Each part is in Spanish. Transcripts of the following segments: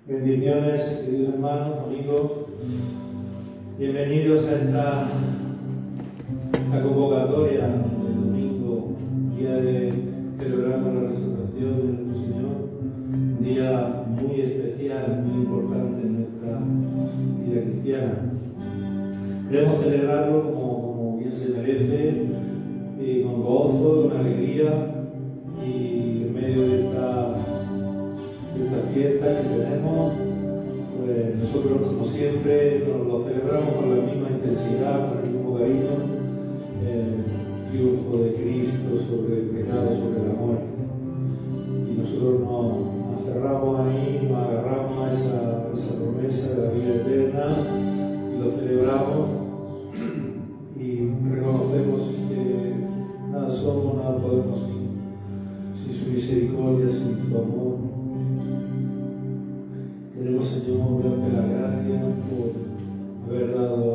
Bendiciones, queridos hermanos, amigos. Bienvenidos a esta convocatoria del domingo, día de celebramos la resurrección de nuestro Señor, un día muy especial, muy importante en nuestra vida cristiana. Queremos celebrarlo como bien se merece, y con gozo, con alegría, y en medio de esta fiesta que tenemos, pues nosotros como siempre nos lo celebramos con la misma intensidad, con el mismo cariño, el triunfo de Cristo sobre el pecado, sobre la muerte. Y nosotros nos aferramos ahí, nos agarramos a esa promesa de la vida eterna y lo celebramos y reconocemos que nada somos, nada podemos sin su misericordia, sin su amor. Queremos, Señor, darte la gracia por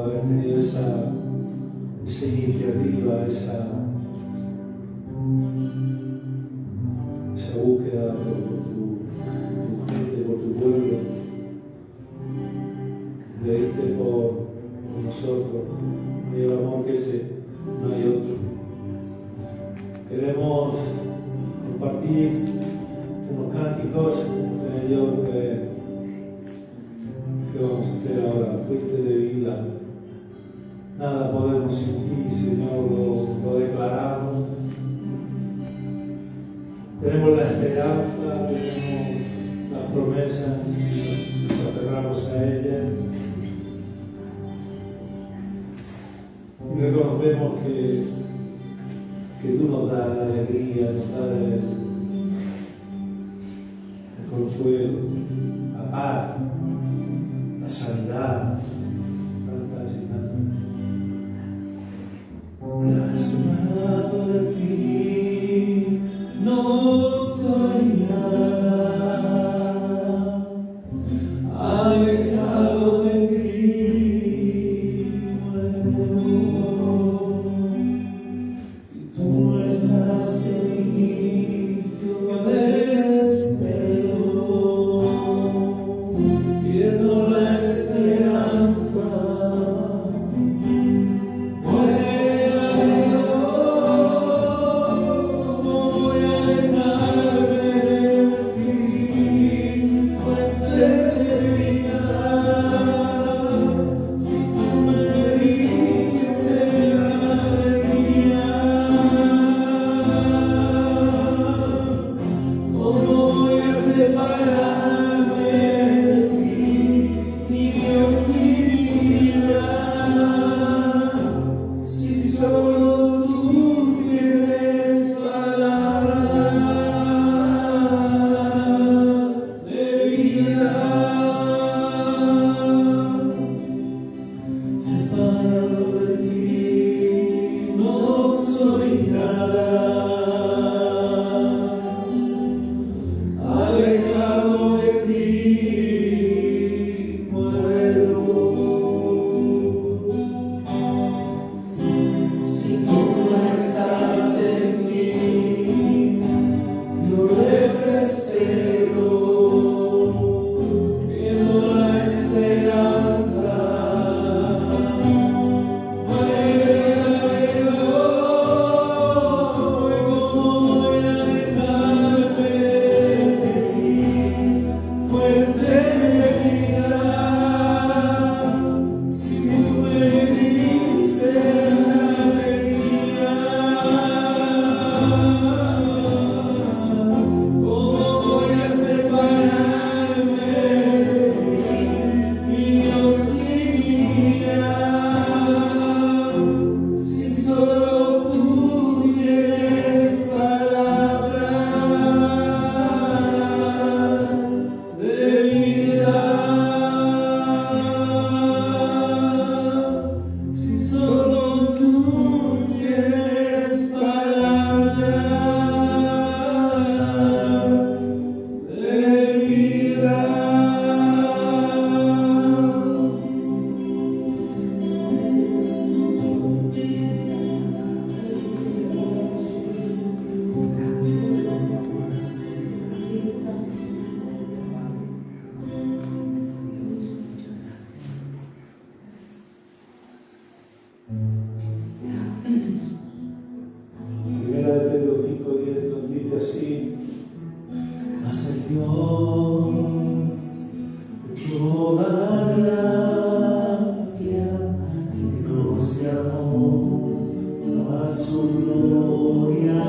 haber tenido esa iniciativa, esa búsqueda por tu gente, por tu pueblo. Le diste por nosotros, y el amor que ese no hay otro. Queremos compartir unos cánticos con ellos que vamos a hacer ahora, fuente de vida. Nada podemos sin ti, Señor, lo declaramos. Tenemos la esperanza, tenemos las promesas, nos aferramos a ellas. Y reconocemos que tú nos das la alegría, nos das el consuelo, la paz, la sanidad, tantas y tantas. Plasmado de ti, no soy nada, alejado de ti, muero. Si tú no estás en mí, yo desespero. Pierdo la esperanza, muero. ¿Cómo voy a alejarme de ti, fuente de vida? Si tú me diste la alegría, ¿cómo voy a separarme de ti, mi Dios y mi vida? Si solo tú tienes palabras de vida. Separado de ti, no soy nada. Alejado de ti, muero. Si tú no estás en mí, yo desespero. Pierdo la esperanza, muero. ¿Cómo voy a alejarme de ti, fuente de vida? Si tú me diste la alegría, ¿cómo voy a separarme de ti, mi Dios y mi vida? Si solo tú tienes palabras de vida. toda la gracia que nos llamó a su gloria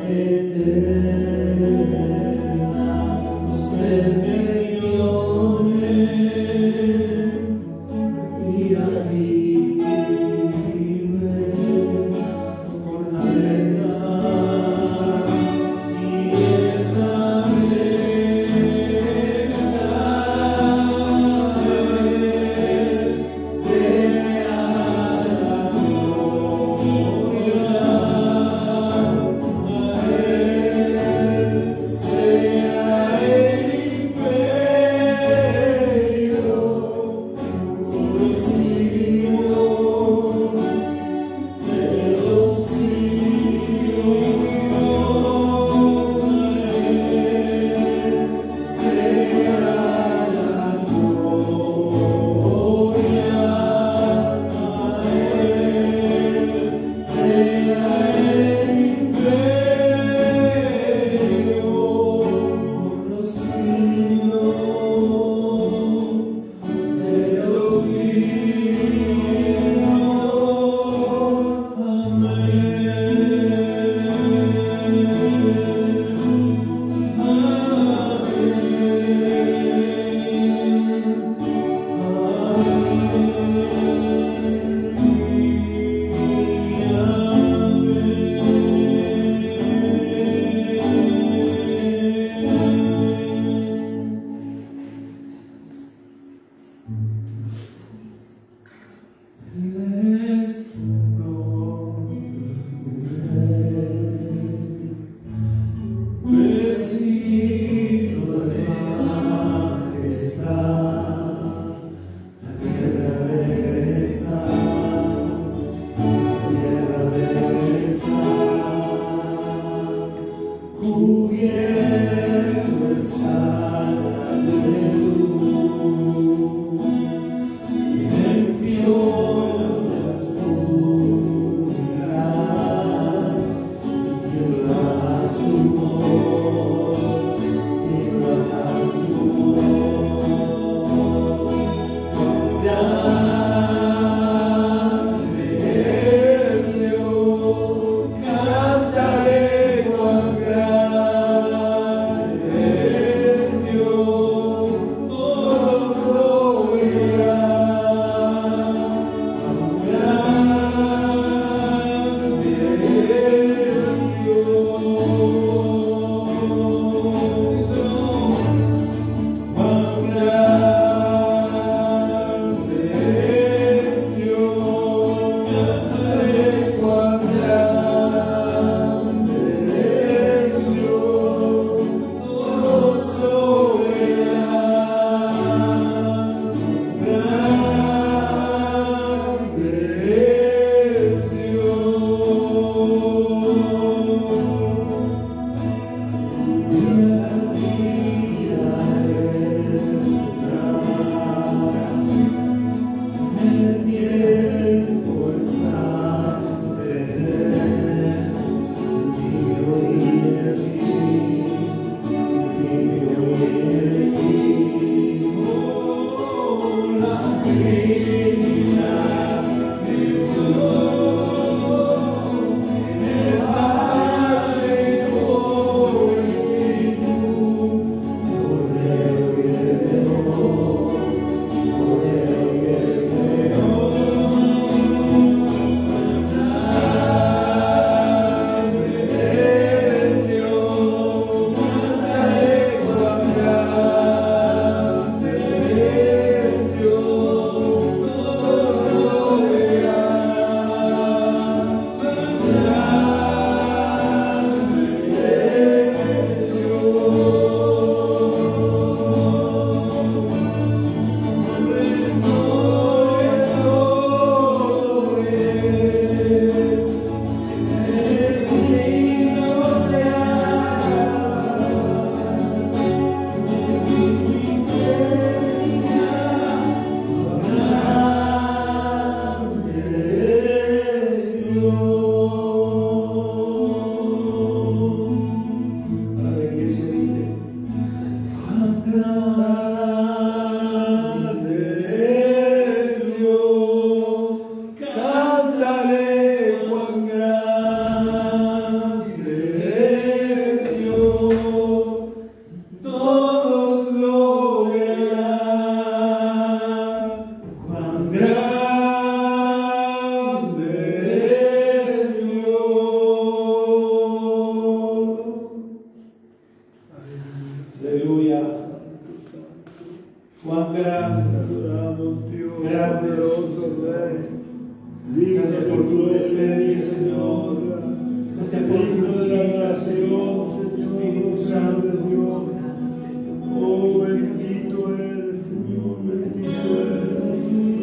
eterna, nos perfecciones y afirme fortaleza y esa Cuán grande, adoramos Dios, grande poderoso Rey. Gracias por tu presencia, Señor. Gracias por tu Digno de la presencia, adoración, Señor. Señor, Espíritu Santo de Dios. Oh, bendito eres, Señor, bendito eres,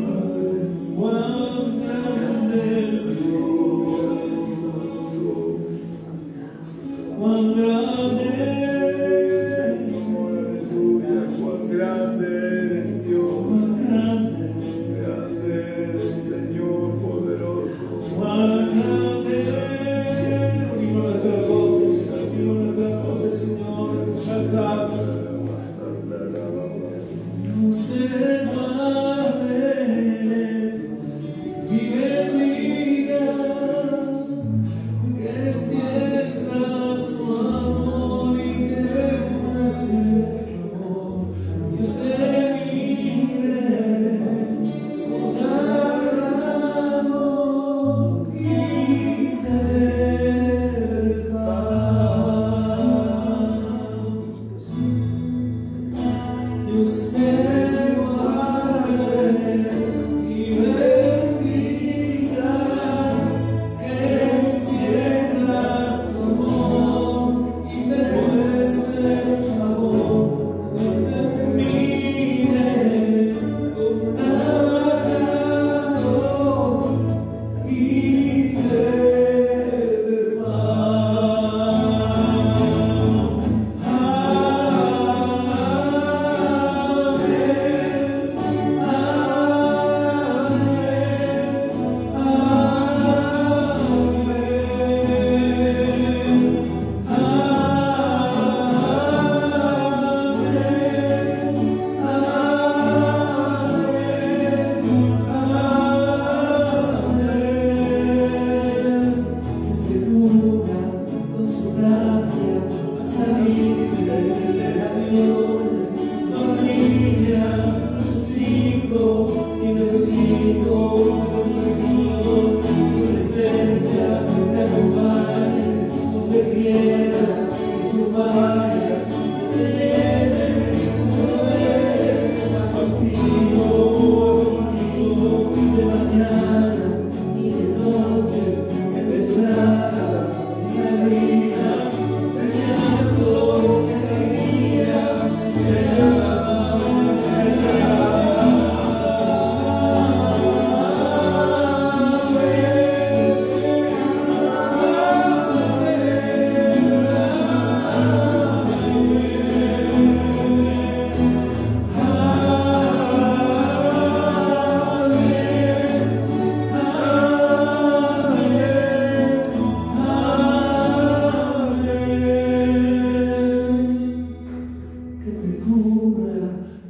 Padre. Cuán grande, Señor. Cuán grande. Señor, aleluya, cuán grande eres, Dios. Grande eres, Señor, poderoso. Cuán grande es. Viva nuestras voces, viva nuestras voces, Señor, te exaltamos. No se guarde y bendiga, que extienda su amor y te muestre amor. Dios te mire con agrado y te dé paz. Dios te guarde y bendiga, que extienda su amor y te muestre favor. Dios te mire con agrado y te dé paz. Que cubra con su gracia hasta libre de la familia, tus hijos y los hijos de sus hijos, tu presencia te acompañe donde quiera que tú vayas, que te lleve, contigo de mañana y de noche, en entrada y salida, de llanto y alegría, que te cubra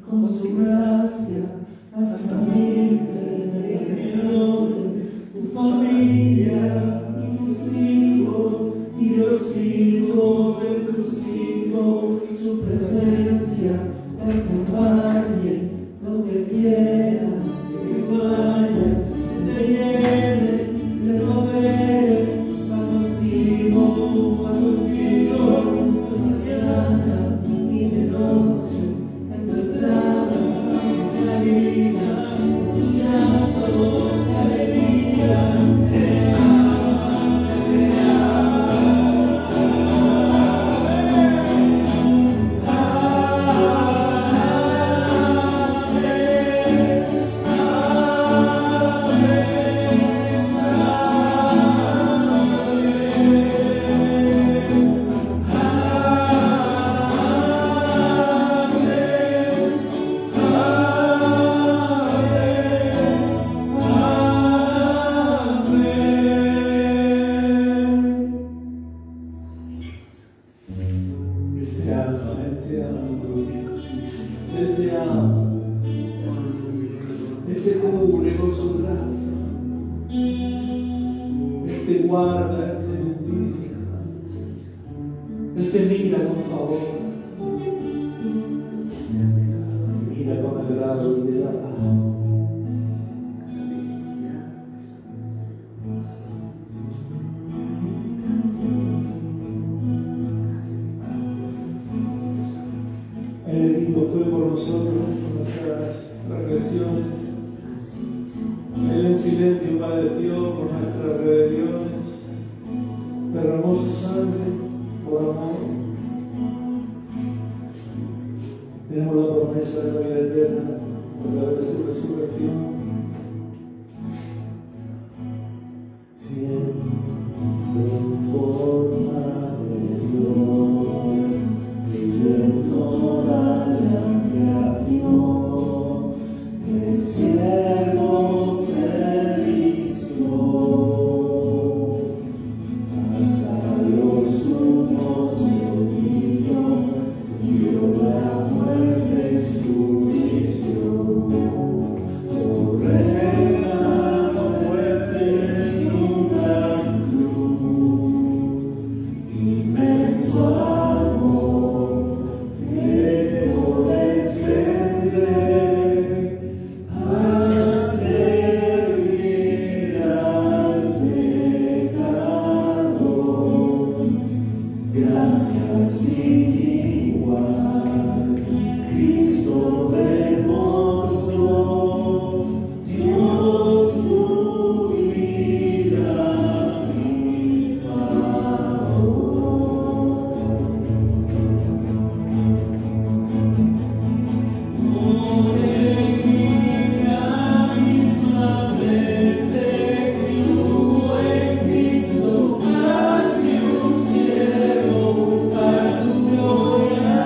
con su gracia hasta irte tu familia y tus hijos y los hijos de tus hijos, su presencia te acompañe donde quiera que vaya, te lleve, te rodee, va contigo, de mañana y de noche, en tu entrada y salida, tu llanto, tu alegría, Él te ama, Él te cubre con su gracia, Él te guarda, Él te bendice, Él te mira con favor, mira con agrado y te da paz. El enemigo fue por nosotros nosotros por nuestras transgresiones. Él en silencio padeció por nuestras rebeliones, derramó su sangre por amor. Tenemos la promesa de la vida eterna por través de su resurrección. Siempre en forma de Dios, vive toda la creación, el cielo se vistió, hasta los sumos dio la muerte en su visión, correcta muerte en una cruz, inmenso amor, dejó descender a servir al pecador, gracias sin igual, Cristo demostró, Dios tu vida mi favor. Por ella mismamente crió en Cristo, hace un cielo para tu gloria.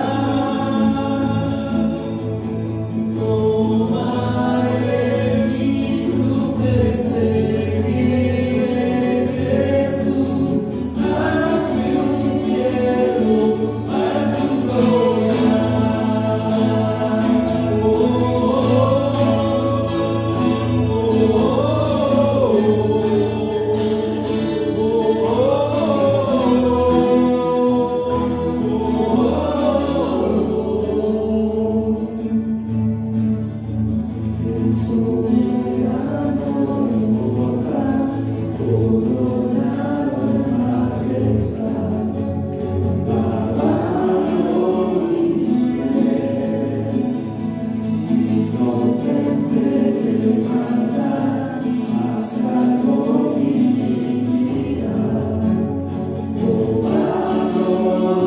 Tomaré mi cruz de seguir Jesús, hace un cielo para tu gloria. El soberano honra, coronado en majestad, lavado Israel, inocente de maldad, hasta con divinidad, tomado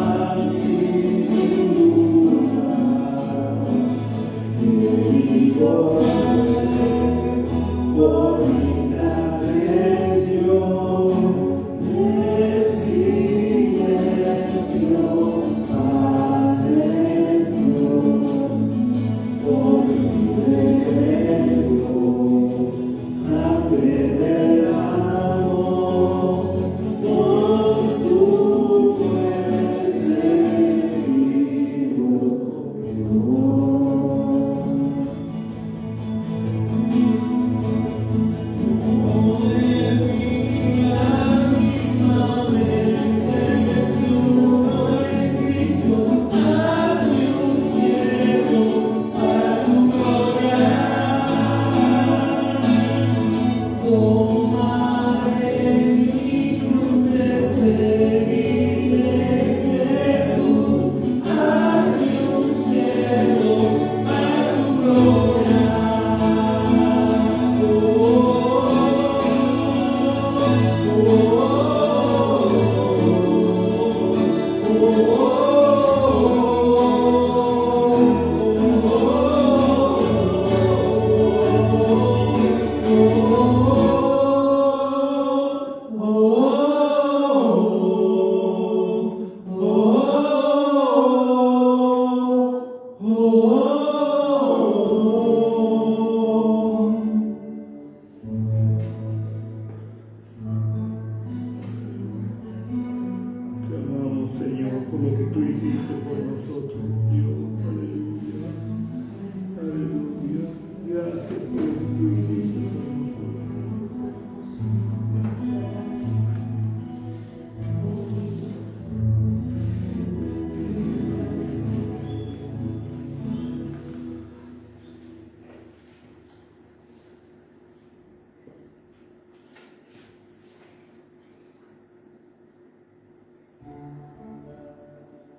así mi lugar, herido por mi transgresión, de silencio padeció, por mi rebelión, sangre derramó, por su fuerte libro.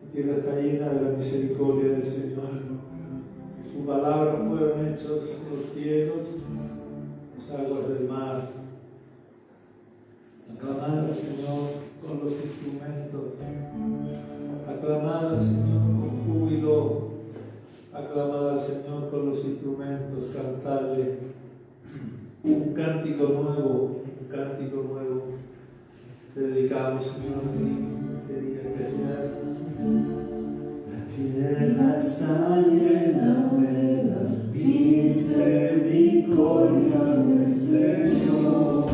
La tierra está llena de la misericordia del Señor. Jesús. palabra fueron hechos los cielos, las aguas del mar. Aclamad al Señor con los instrumentos. Aclamad al Señor con júbilo. Aclamad al Señor con los instrumentos. Cantadle un cántico nuevo, un cántico nuevo. Te dedicamos, Señor, a ti, este día especial. La tierra está llena de la misericordia del Señor.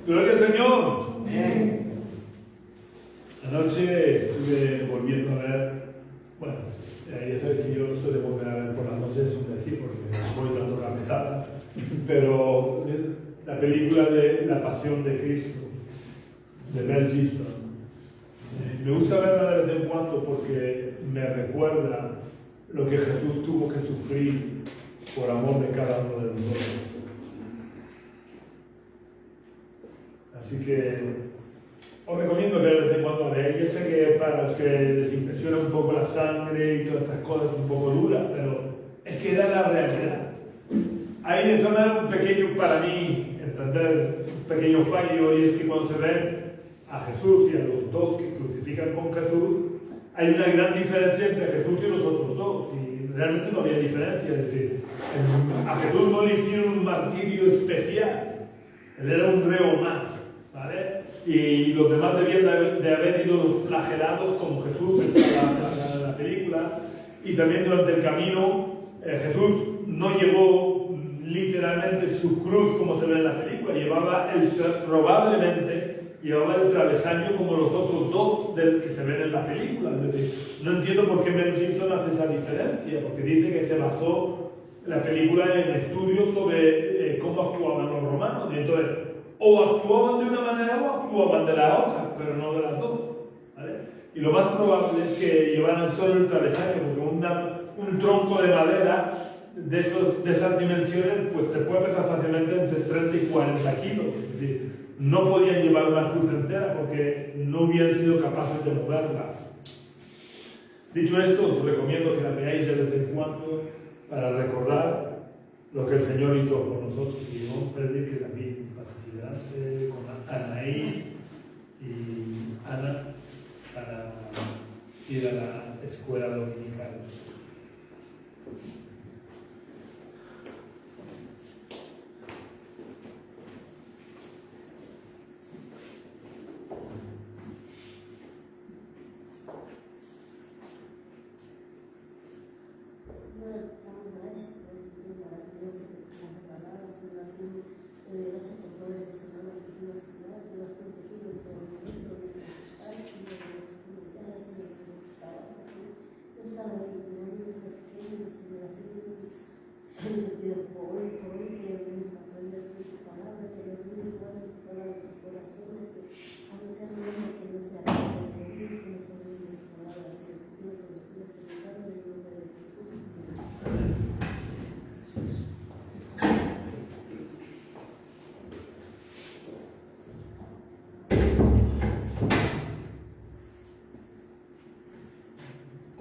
Gloria al Señor. Amén. Anoche estuve volviendo a ver, bueno, ya sabes que yo soy de volver a ver por las noches, es un decir, porque voy dando la mesada, pero la película de La Pasión de Cristo, de Mel Gibson. Me gusta verla de vez en cuando porque me recuerda lo que Jesús tuvo que sufrir por amor de cada uno de nosotros. Así que os recomiendo que de vez en cuando veáis. Yo sé que para los que les impresiona un poco la sangre y todas estas cosas un poco duras, pero es que era la realidad. Ahí de zona un pequeño, para mí, entender, un pequeño fallo, y es que cuando se ve a Jesús y a los dos que crucifican con Jesús, hay una gran diferencia entre Jesús y los otros dos, y realmente no había diferencia. Es decir, a Jesús no le hicieron un martirio especial, él era un reo más, ¿vale? Y los demás debían de haber ido flagelados como Jesús en la película, y también durante el camino Jesús no llevó literalmente su cruz como se ve en la película, probablemente llevaba el travesaño como los otros dos que se ven en la película. Es decir, no entiendo por qué Mel Gibson hace esa diferencia, porque dice que se basó la película en estudios sobre cómo actuaban los romanos, y entonces o actuaban de una manera o actuaban de la otra, pero no de las dos, ¿vale? Y lo más probable es que llevaran solo el travesaño, porque un tronco de madera de esas dimensiones pues te puede pesar fácilmente entre 30 y 40 kilos. Es decir, no podían llevar una cruz entera porque no hubieran sido capaces de moverlas. Dicho esto, os recomiendo que la veáis de vez en cuando para recordar lo que el Señor hizo por nosotros, y no pedir que también facilitarse con Anaí y Ana para ir a la escuela dominical.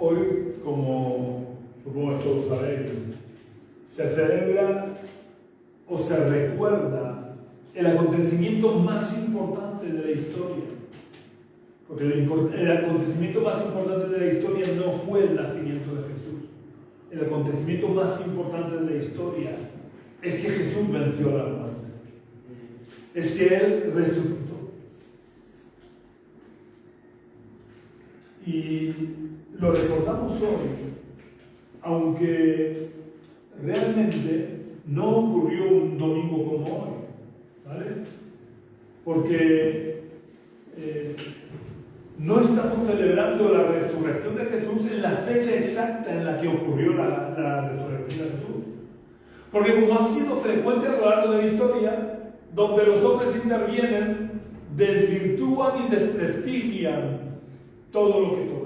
Hoy, como supongo que todos sabéis, se celebra o se recuerda el acontecimiento más importante de la historia. Porque el acontecimiento más importante de la historia no fue el nacimiento de Jesús. El acontecimiento más importante de la historia es que Jesús venció a la muerte. Es que Él resucitó. Y lo recordamos hoy, aunque realmente no ocurrió un domingo como hoy, ¿vale? Porque no estamos celebrando la resurrección de Jesús en la fecha exacta en la que ocurrió la resurrección de Jesús. Porque como ha sido frecuente a lo largo de la historia, donde los hombres intervienen, desvirtúan y desprestigian todo lo que tocan.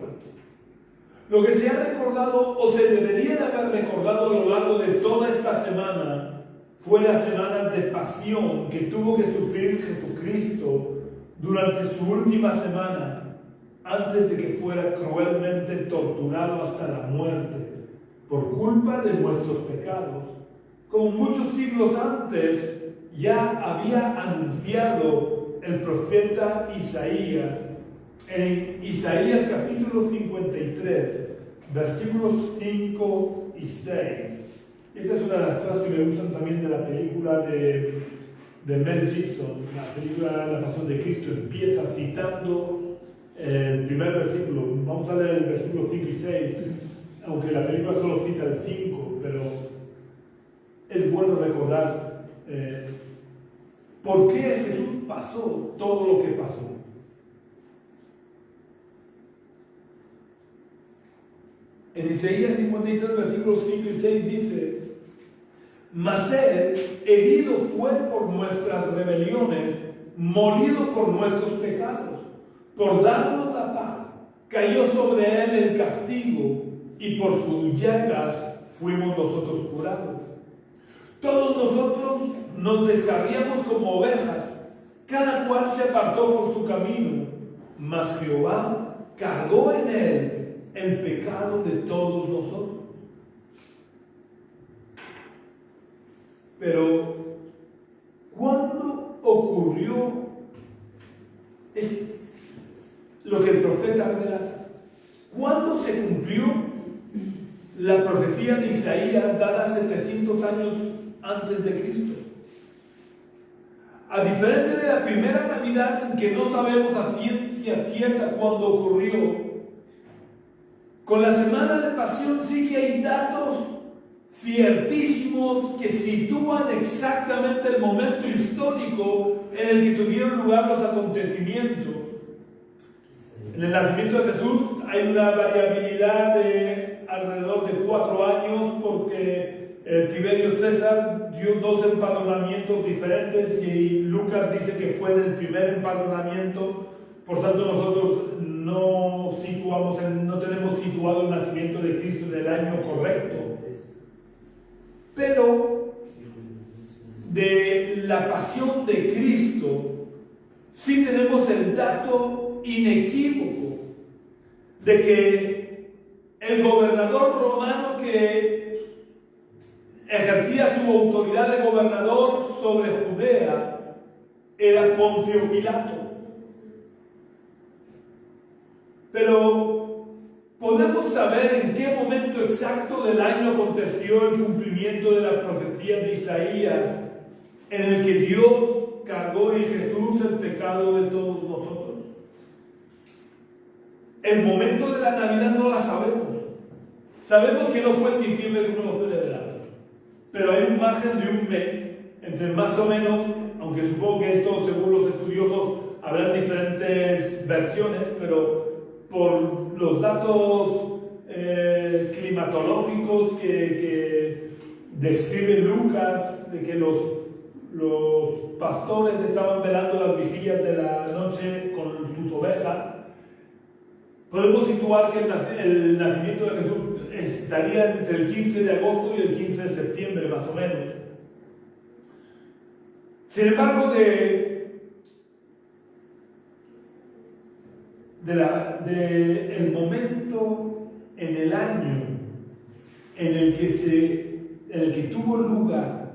Lo que se ha recordado, o se debería de haber recordado a lo largo de toda esta semana, fue la semana de pasión que tuvo que sufrir Jesucristo durante su última semana, antes de que fuera cruelmente torturado hasta la muerte, por culpa de nuestros pecados, como muchos siglos antes ya había anunciado el profeta Isaías, en Isaías capítulo 53, versículos 5 y 6. Esta es una de las cosas que me gustan también de la película de Mel Gibson, la película La Pasión de Cristo. Empieza citando el primer versículo. Vamos a leer el versículo 5 y 6, aunque la película solo cita el 5, pero es bueno recordar por qué Jesús pasó todo lo que pasó. En Isaías 53, versículos 5 y 6 dice: mas él herido fue por nuestras rebeliones, molido por nuestros pecados, por darnos la paz, cayó sobre él el castigo y por sus llagas fuimos nosotros curados. Todos nosotros nos descarriamos como ovejas, cada cual se apartó por su camino, mas Jehová cargó en él el pecado de todos nosotros. Pero, ¿cuándo ocurrió lo que el profeta relata? ¿Cuándo se cumplió la profecía de Isaías dada 700 años antes de Cristo? A diferencia de la primera Navidad, en que no sabemos a ciencia cierta cuándo ocurrió, con la Semana de Pasión sí que hay datos ciertísimos que sitúan exactamente el momento histórico en el que tuvieron lugar los acontecimientos. En el nacimiento de Jesús hay una variabilidad de alrededor de 4 años porque Tiberio César dio 2 empadronamientos diferentes y Lucas dice que fue del primer empadronamiento. Por tanto, nosotros no tenemos situado el nacimiento de Cristo en el año correcto. Pero de la pasión de Cristo sí tenemos el dato inequívoco de que el gobernador romano que ejercía su autoridad de gobernador sobre Judea era Poncio Pilato. Pero ¿podemos saber en qué momento exacto del año aconteció el cumplimiento de la profecía de Isaías en el que Dios cargó en Jesús el pecado de todos nosotros? El momento de la Navidad no la sabemos. Sabemos que no fue en diciembre que lo celebramos, pero hay un margen de un mes entre más o menos, aunque supongo que esto según los estudiosos habrán diferentes versiones, pero por los datos climatológicos que describe Lucas, de que los pastores estaban velando las vigilias de la noche con sus ovejas, podemos situar que el nacimiento de Jesús estaría entre el 15 de agosto y el 15 de septiembre, más o menos. Sin embargo, el momento en el año en el que tuvo lugar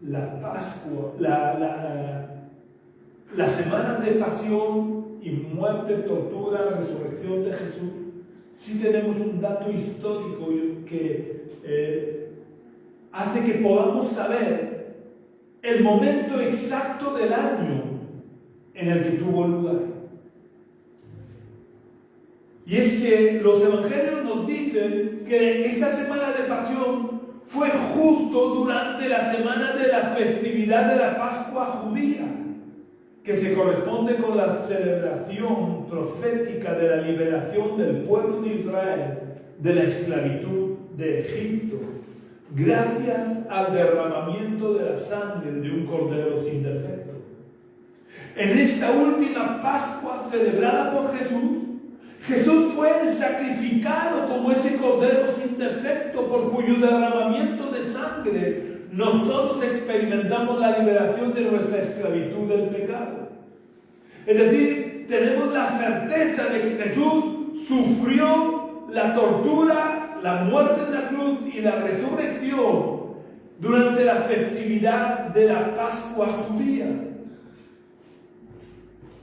la Pascua, la semana de pasión y muerte, tortura, resurrección de Jesús, sí tenemos un dato histórico que hace que podamos saber el momento exacto del año en el que tuvo lugar. Y es que los evangelios nos dicen que esta semana de pasión fue justo durante la semana de la festividad de la Pascua judía, que se corresponde con la celebración profética de la liberación del pueblo de Israel de la esclavitud de Egipto, gracias al derramamiento de la sangre de un cordero sin defecto. En esta última Pascua celebrada por Jesús, Jesús fue el sacrificado como ese cordero sin defecto por cuyo derramamiento de sangre nosotros experimentamos la liberación de nuestra esclavitud del pecado. Es decir, tenemos la certeza de que Jesús sufrió la tortura, la muerte en la cruz y la resurrección durante la festividad de la Pascua judía.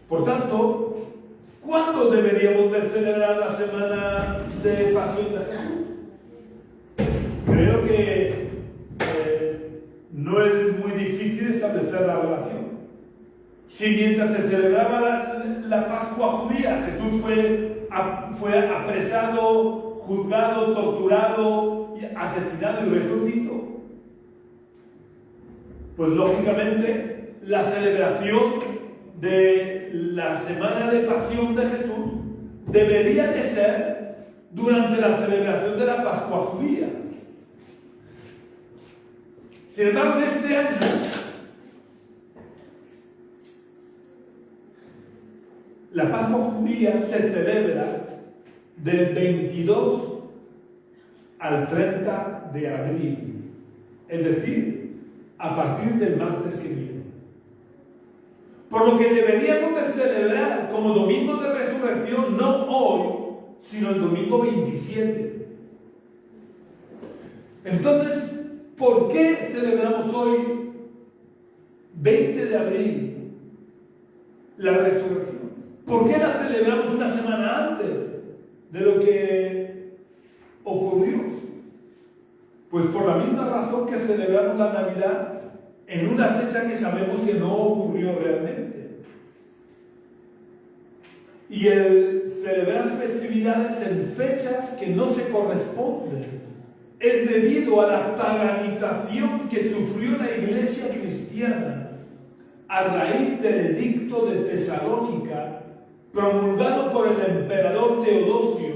Por tanto, ¿cuándo deberíamos de celebrar la semana de pasión de Jesús? Creo que no es muy difícil establecer la relación. Si mientras se celebraba la Pascua judía, Jesús fue apresado, juzgado, torturado, asesinado y resucitó, pues lógicamente la celebración de la semana de pasión de Jesús debería de ser durante la celebración de la Pascua judía. Sin embargo, en este año La Pascua judía se celebra del 22 al 30 de abril, es decir, a partir del martes que viene. Por lo que deberíamos de celebrar como domingo de resurrección no hoy, sino el domingo 27. Entonces, ¿por qué celebramos hoy, 20 de abril, la resurrección? ¿Por qué la celebramos una semana antes de lo que ocurrió? Pues por la misma razón que celebramos la Navidad en una fecha que sabemos que no ocurrió realmente. Y el celebrar festividades en fechas que no se corresponden es debido a la paganización que sufrió la iglesia cristiana a raíz del edicto de Tesalónica, promulgado por el emperador Teodosio,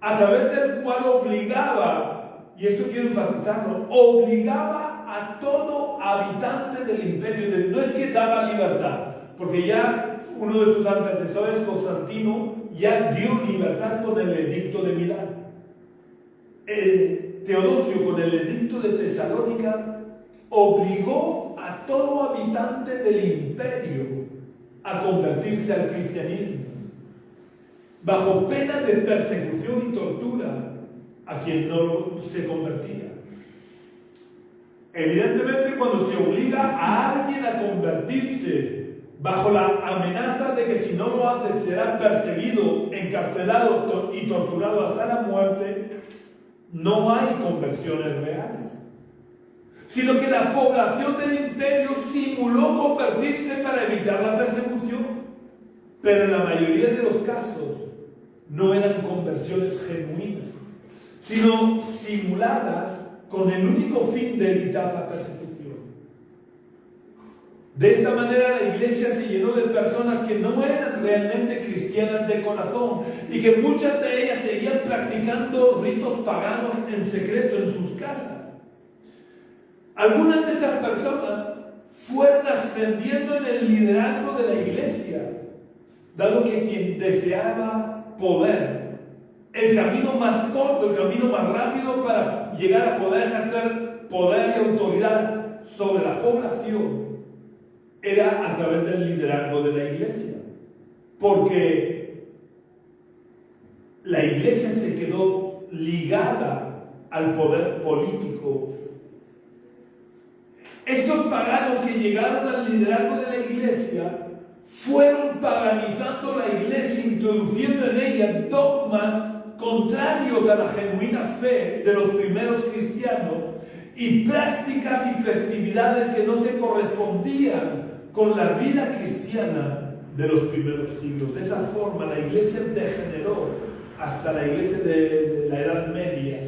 a través del cual obligaba, y esto quiero enfatizarlo, obligaba a todo habitante del imperio, no es que daba libertad, porque ya uno de sus antecesores, Constantino, ya dio libertad con el edicto de Milán. Teodosio, con el edicto de Tesalónica, obligó a todo habitante del imperio a convertirse al cristianismo, bajo pena de persecución y tortura a quien no se convertía. Evidentemente, cuando se obliga a alguien a convertirse bajo la amenaza de que si no lo hace será perseguido, encarcelado y torturado hasta la muerte, no hay conversiones reales, sino que la población del imperio simuló convertirse para evitar la persecución, pero en la mayoría de los casos no eran conversiones genuinas, sino simuladas con el único fin de evitar la persecución. De esta manera la iglesia se llenó de personas que no eran realmente cristianas de corazón y que muchas de ellas seguían practicando ritos paganos en secreto en sus casas. Algunas de estas personas fueron ascendiendo en el liderazgo de la iglesia, dado que quien deseaba poder, el camino más corto, el camino más rápido para llegar a poder ejercer poder y autoridad sobre la población, era a través del liderazgo de la iglesia, porque la iglesia se quedó ligada al poder político. Estos paganos que llegaron al liderazgo de la iglesia fueron paganizando la iglesia, introduciendo en ella dogmas contrarios a la genuina fe de los primeros cristianos y prácticas y festividades que no se correspondían con la vida cristiana de los primeros siglos. De esa forma la iglesia degeneró hasta la iglesia de la Edad Media,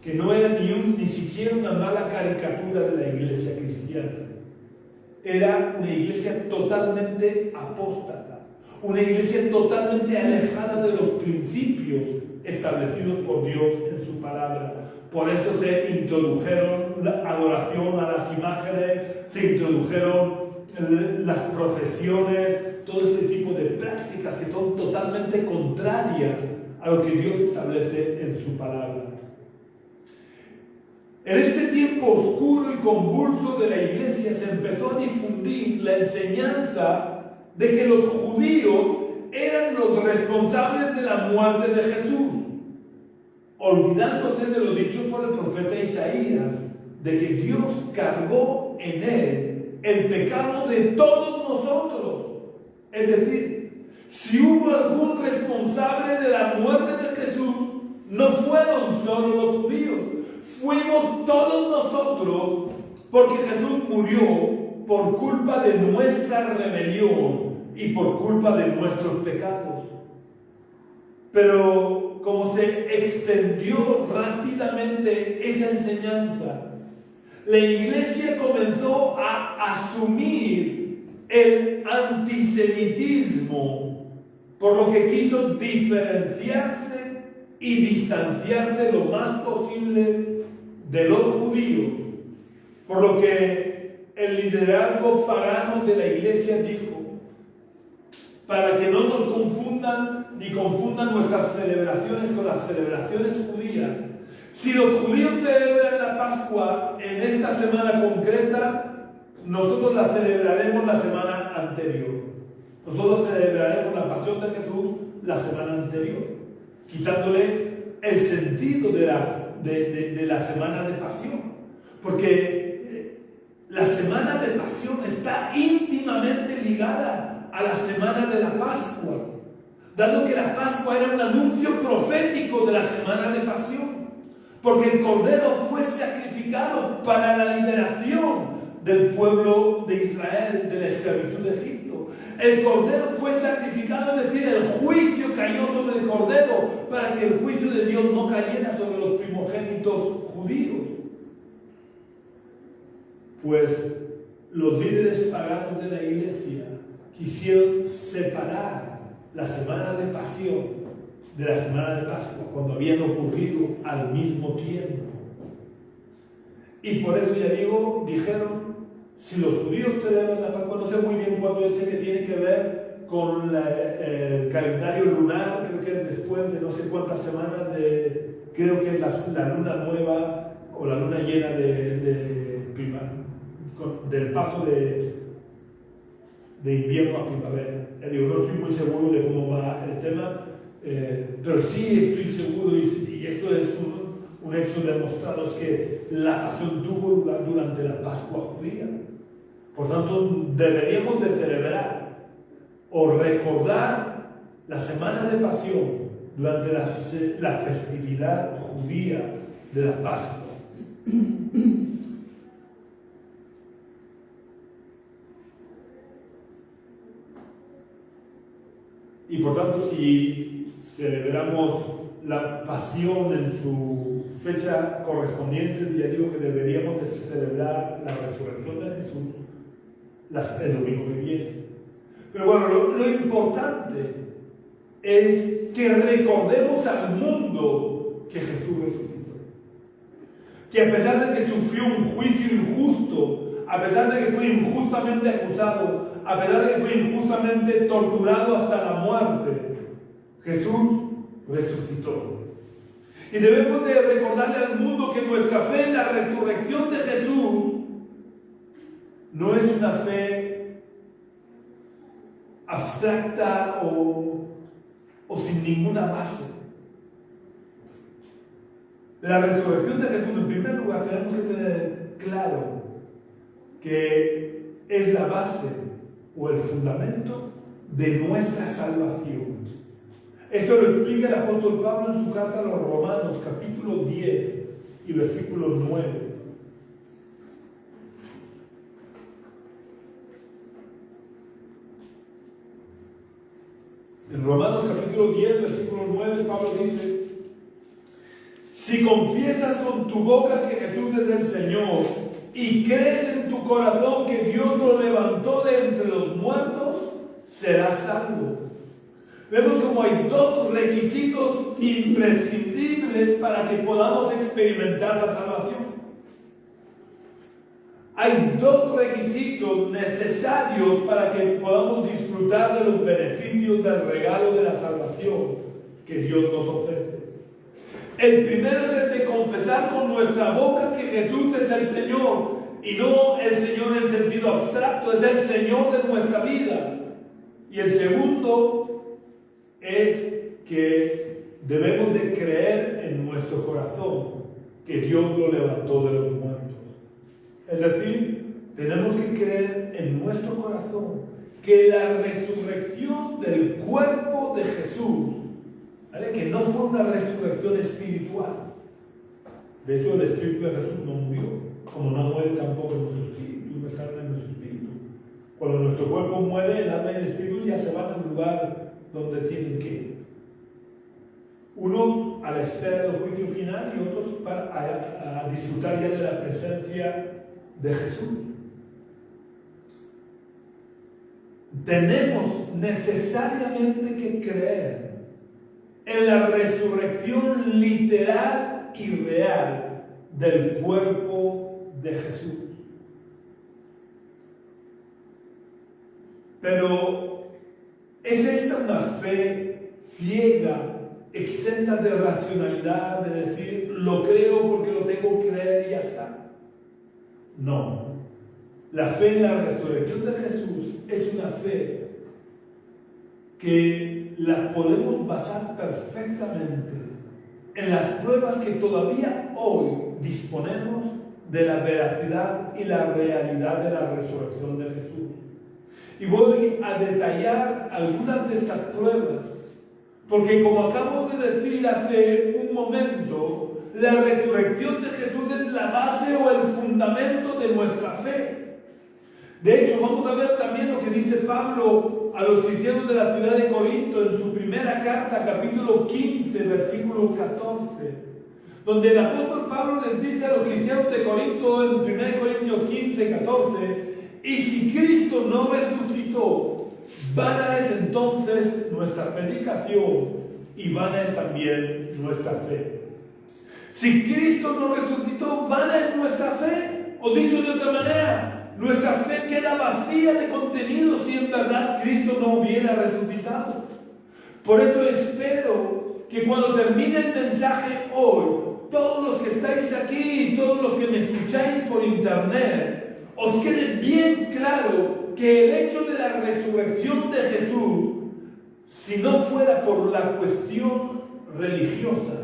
que no era ni siquiera una mala caricatura de la iglesia cristiana. Era una iglesia totalmente apóstata, una iglesia totalmente alejada de los principios establecidos por Dios en su palabra. Por eso se introdujeron la adoración a las imágenes, se introdujeron las procesiones, todo este tipo de prácticas que son totalmente contrarias a lo que Dios establece en su palabra. En este tiempo oscuro y convulso de la iglesia se empezó a difundir la enseñanza de que los judíos eran los responsables de la muerte de Jesús, olvidándose de lo dicho por el profeta Isaías, de que Dios cargó en él el pecado de todos nosotros. Es decir, si hubo algún responsable de la muerte de Jesús, no fueron solo los judíos, fuimos todos nosotros, porque Jesús murió por culpa de nuestra rebelión y por culpa de nuestros pecados. Pero como se extendió rápidamente esa enseñanza, la iglesia comenzó a asumir el antisemitismo, por lo que quiso diferenciarse y distanciarse lo más posible de los judíos, por lo que el liderazgo pagano de la iglesia dijo: para que no nos confundan ni confundan nuestras celebraciones con las celebraciones judías. Si los judíos celebran la Pascua en esta semana concreta, nosotros la celebraremos la semana anterior. Nosotros celebraremos la pasión de Jesús la semana anterior, quitándole el sentido de la semana de pasión. Porque la semana de pasión está íntimamente ligada a la semana de la Pascua, dado que la Pascua era un anuncio profético de la semana de pasión. Porque el Cordero fue sacrificado para la liberación del pueblo de Israel de la esclavitud de Egipto. El Cordero fue sacrificado, es decir, el juicio cayó sobre el Cordero para que el juicio de Dios no cayera sobre los primogénitos judíos. Pues los líderes paganos de la iglesia quisieron separar la semana de pasión de la semana de Pascua, cuando habían ocurrido al mismo tiempo. Y por eso ya digo, dijeron, si los judíos celebran la Pascua, no sé muy bien cuándo es que tiene que ver con el calendario lunar, creo que es después de no sé cuántas semanas creo que es la luna nueva o la luna llena del paso de invierno a primavera. Digo, no estoy muy seguro de cómo va el tema, pero sí estoy seguro, y esto es un hecho demostrado, es que la pasión tuvo lugar durante la Pascua judía. Por tanto, deberíamos de celebrar o recordar la semana de pasión durante la festividad judía de la Pascua. Y por tanto, si celebramos la pasión en su fecha correspondiente, ya digo que deberíamos de celebrar la resurrección de Jesús el domingo que viene. Pero bueno, lo importante es que recordemos al mundo que Jesús resucitó. Que a pesar de que sufrió un juicio injusto, a pesar de que fue injustamente acusado, a pesar de que fue injustamente torturado hasta la muerte, Jesús resucitó. Y debemos de recordarle al mundo que nuestra fe en la resurrección de Jesús no es una fe abstracta o sin ninguna base. La resurrección de Jesús, en primer lugar, tenemos que tener claro que es la base o el fundamento de nuestra salvación. Esto lo explica el apóstol Pablo en su carta a los Romanos, capítulo 10 y versículo 9. En Romanos capítulo 10, versículo 9, Pablo dice: si confiesas con tu boca que Jesús es el Señor y crees en tu corazón que Dios lo levantó de entre los muertos, serás salvo. Vemos como hay dos requisitos imprescindibles para que podamos experimentar la salvación. Hay dos requisitos necesarios para que podamos disfrutar de los beneficios del regalo de la salvación que Dios nos ofrece. El primero es el de confesar con nuestra boca que Jesús es el Señor, y no el Señor en sentido abstracto, es el Señor de nuestra vida. Y el segundo es que debemos de creer en nuestro corazón que Dios lo levantó de los muertos. Es decir, tenemos que creer en nuestro corazón que la resurrección del cuerpo de Jesús, ¿vale?, que no fue una resurrección espiritual. De hecho, el Espíritu de Jesús no murió, como no muere tampoco nuestro espíritu, nuestra alma y nuestro espíritu. Cuando nuestro cuerpo muere, el alma y el espíritu ya se van al lugar donde tienen que ir. Unos a la espera del juicio final y otros a disfrutar ya de la presencia de Jesús. Tenemos necesariamente que creer en la resurrección literal y real del cuerpo de Jesús. Pero ¿Es esta una fe ciega, exenta de racionalidad, de decir, lo creo porque lo tengo que creer y ya está? No. La fe en la resurrección de Jesús es una fe que la podemos basar perfectamente en las pruebas que todavía hoy disponemos de la veracidad y la realidad de la resurrección de Jesús. Y voy a detallar algunas de estas pruebas, porque como acabo de decir hace un momento, la resurrección de Jesús es la base o el fundamento de nuestra fe. De hecho, vamos a ver también lo que dice Pablo a los cristianos de la ciudad de Corinto en su primera carta, capítulo 15, versículo 14, donde el apóstol Pablo les dice a los cristianos de Corinto en 1 Corintios 15, 14, y si Cristo no resucitó, vana es entonces nuestra predicación y vana es también nuestra fe. Si Cristo no resucitó, vana es nuestra fe. O dicho de otra manera, nuestra fe queda vacía de contenido si en verdad Cristo no hubiera resucitado. Por eso espero que cuando termine el mensaje hoy, todos los que estáis aquí, todos los que me escucháis por internet, os quede bien claro que el hecho de la resurrección de Jesús, si no fuera por la cuestión religiosa,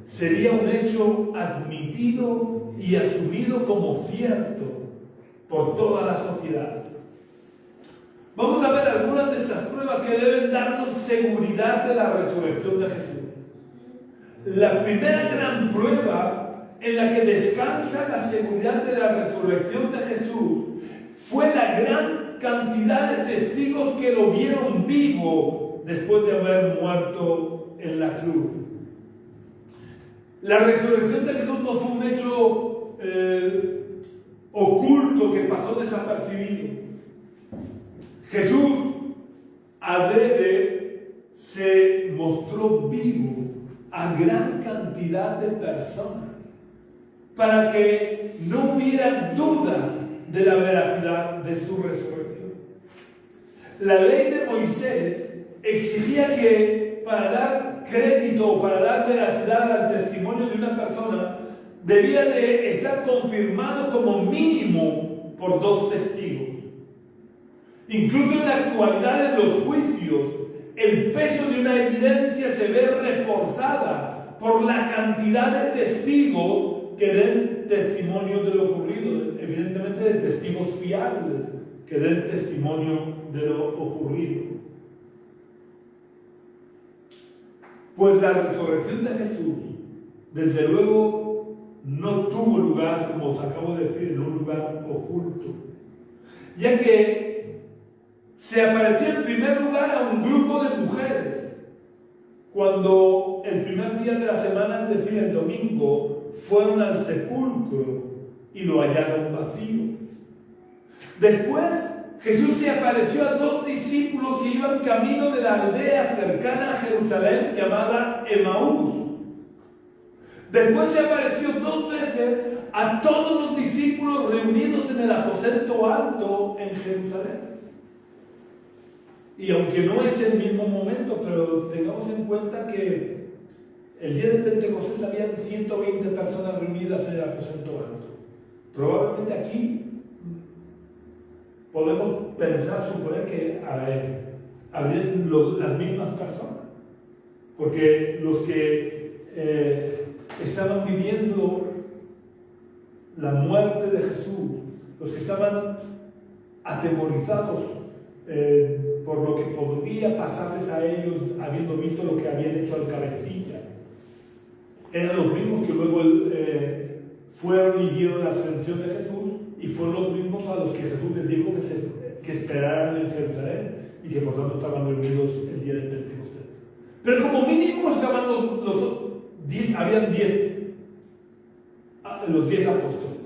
sería un hecho admitido y asumido como cierto por toda la sociedad. Vamos a ver algunas de estas pruebas que deben darnos seguridad de la resurrección de Jesús. La primera gran prueba en la que descansa la seguridad de la resurrección de Jesús fue la gran cantidad de testigos que lo vieron vivo después de haber muerto en la cruz. La resurrección de Jesús no fue un hecho oculto que pasó desapercibido. Jesús adrede se mostró vivo a gran cantidad de personas para que no hubiera dudas de la veracidad de su resurrección. La ley de Moisés exigía que para dar crédito o para dar veracidad al testimonio de una persona debía de estar confirmado como mínimo por 2 testigos. Incluso en la actualidad en los juicios, el peso de una evidencia se ve reforzada por la cantidad de testigos que den testimonio de lo ocurrido, evidentemente de testigos fiables que den testimonio de lo ocurrido. Pues la resurrección de Jesús, desde luego, no tuvo lugar, como os acabo de decir, en un lugar oculto, ya que se apareció en primer lugar a un grupo de mujeres, cuando el primer día de la semana, es decir, el domingo, fueron al sepulcro y lo hallaron vacío. Después, Jesús se apareció a 2 discípulos que iban camino de la aldea cercana a Jerusalén llamada Emaús. Después se apareció 2 veces a todos los discípulos reunidos en el aposento alto en Jerusalén. Y aunque no es el mismo momento, pero tengamos en cuenta que el día de Pentecostés habían 120 personas reunidas en el aposento alto. Probablemente aquí podemos pensar, suponer que habrían las mismas personas, porque los que estaban viviendo la muerte de Jesús, los que estaban atemorizados por lo que podría pasarles a ellos habiendo visto lo que habían hecho al cabecilla, eran los mismos que luego fueron y vieron la ascensión de Jesús, y fueron los mismos a los que Jesús les dijo que esperaran en Jerusalén y que por tanto estaban reunidos el día de Pentecostés. Pero como mínimo estaban habían 10, los 10 apóstoles,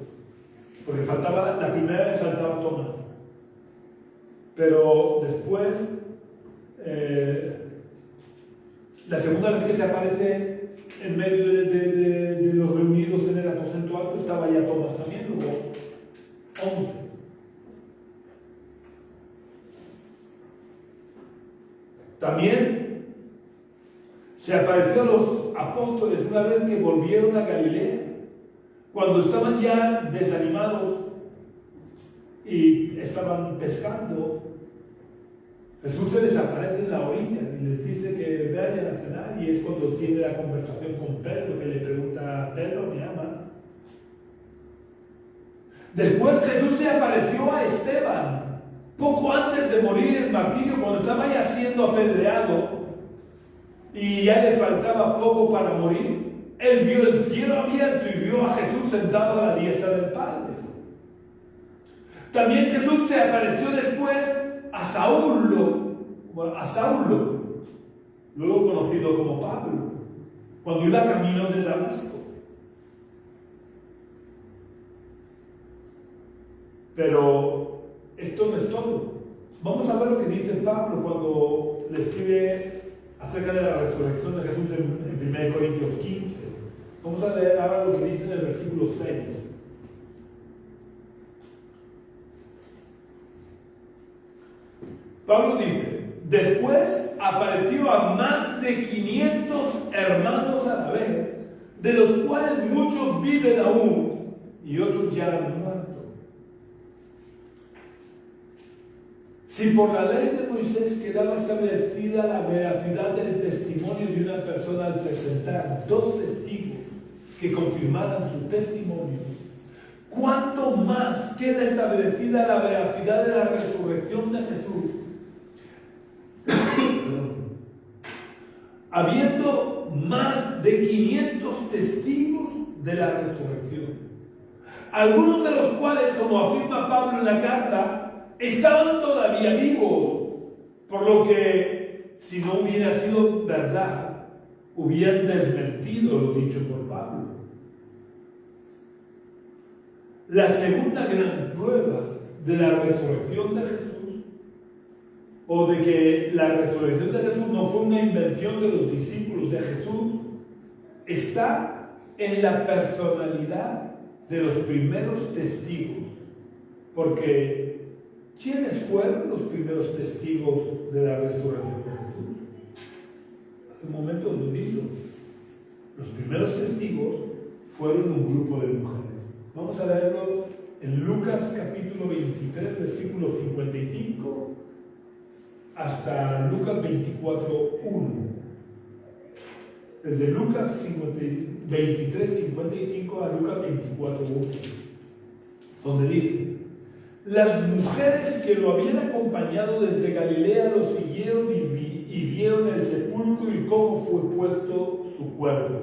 porque faltaba, la primera vez faltaba Tomás. Pero después, la segunda vez que se aparece en medio de los reunidos en el aposento alto, estaba ya Tomás también, luego 11. También se apareció a los apóstoles una vez que volvieron a Galilea, cuando estaban ya desanimados y estaban pescando. Jesús se les aparece en la orilla y les dice que vayan a cenar, y es cuando tiene la conversación con Pedro, que le pregunta: Pedro, ¿me amas? Después Jesús se apareció a Esteban, poco antes de morir en el martirio, cuando estaba ya siendo apedreado y ya le faltaba poco para morir. Él vio el cielo abierto y vio a Jesús sentado a la diestra del Padre. También Jesús se apareció después a Saulo, luego conocido como Pablo, cuando iba camino de Damasco. Pero esto no es todo. Vamos a ver lo que dice Pablo cuando le escribe acerca de la resurrección de Jesús en 1 Corintios 15. Vamos a leer ahora lo que dice en el versículo 6. Pablo dice: después apareció a más de 500 hermanos a la vez, de los cuales muchos viven aún y otros ya han muerto. Si por la ley de Moisés quedaba establecida la veracidad del testimonio de una persona al presentar dos testigos que confirmaran su testimonio, ¿cuánto más queda establecida la veracidad de la resurrección de Jesús? Habiendo más de 500 testigos de la resurrección, algunos de los cuales, como afirma Pablo en la carta, estaban todavía vivos, por lo que, si no hubiera sido verdad, hubieran desmentido lo dicho por Pablo. La segunda gran prueba de la resurrección de Jesús, o de que la resurrección de Jesús no fue una invención de los discípulos de Jesús, está en la personalidad de los primeros testigos. Porque ¿quiénes fueron los primeros testigos de la resurrección de Jesús? Hace un momento lo dijo. Los primeros testigos fueron un grupo de mujeres. Vamos a leerlo en Lucas capítulo 23, versículo 55, hasta Lucas 24, 1. Desde Lucas 23, 55 a Lucas 24, 1. Donde dice: las mujeres que lo habían acompañado desde Galilea lo siguieron y vieron el sepulcro y cómo fue puesto su cuerpo.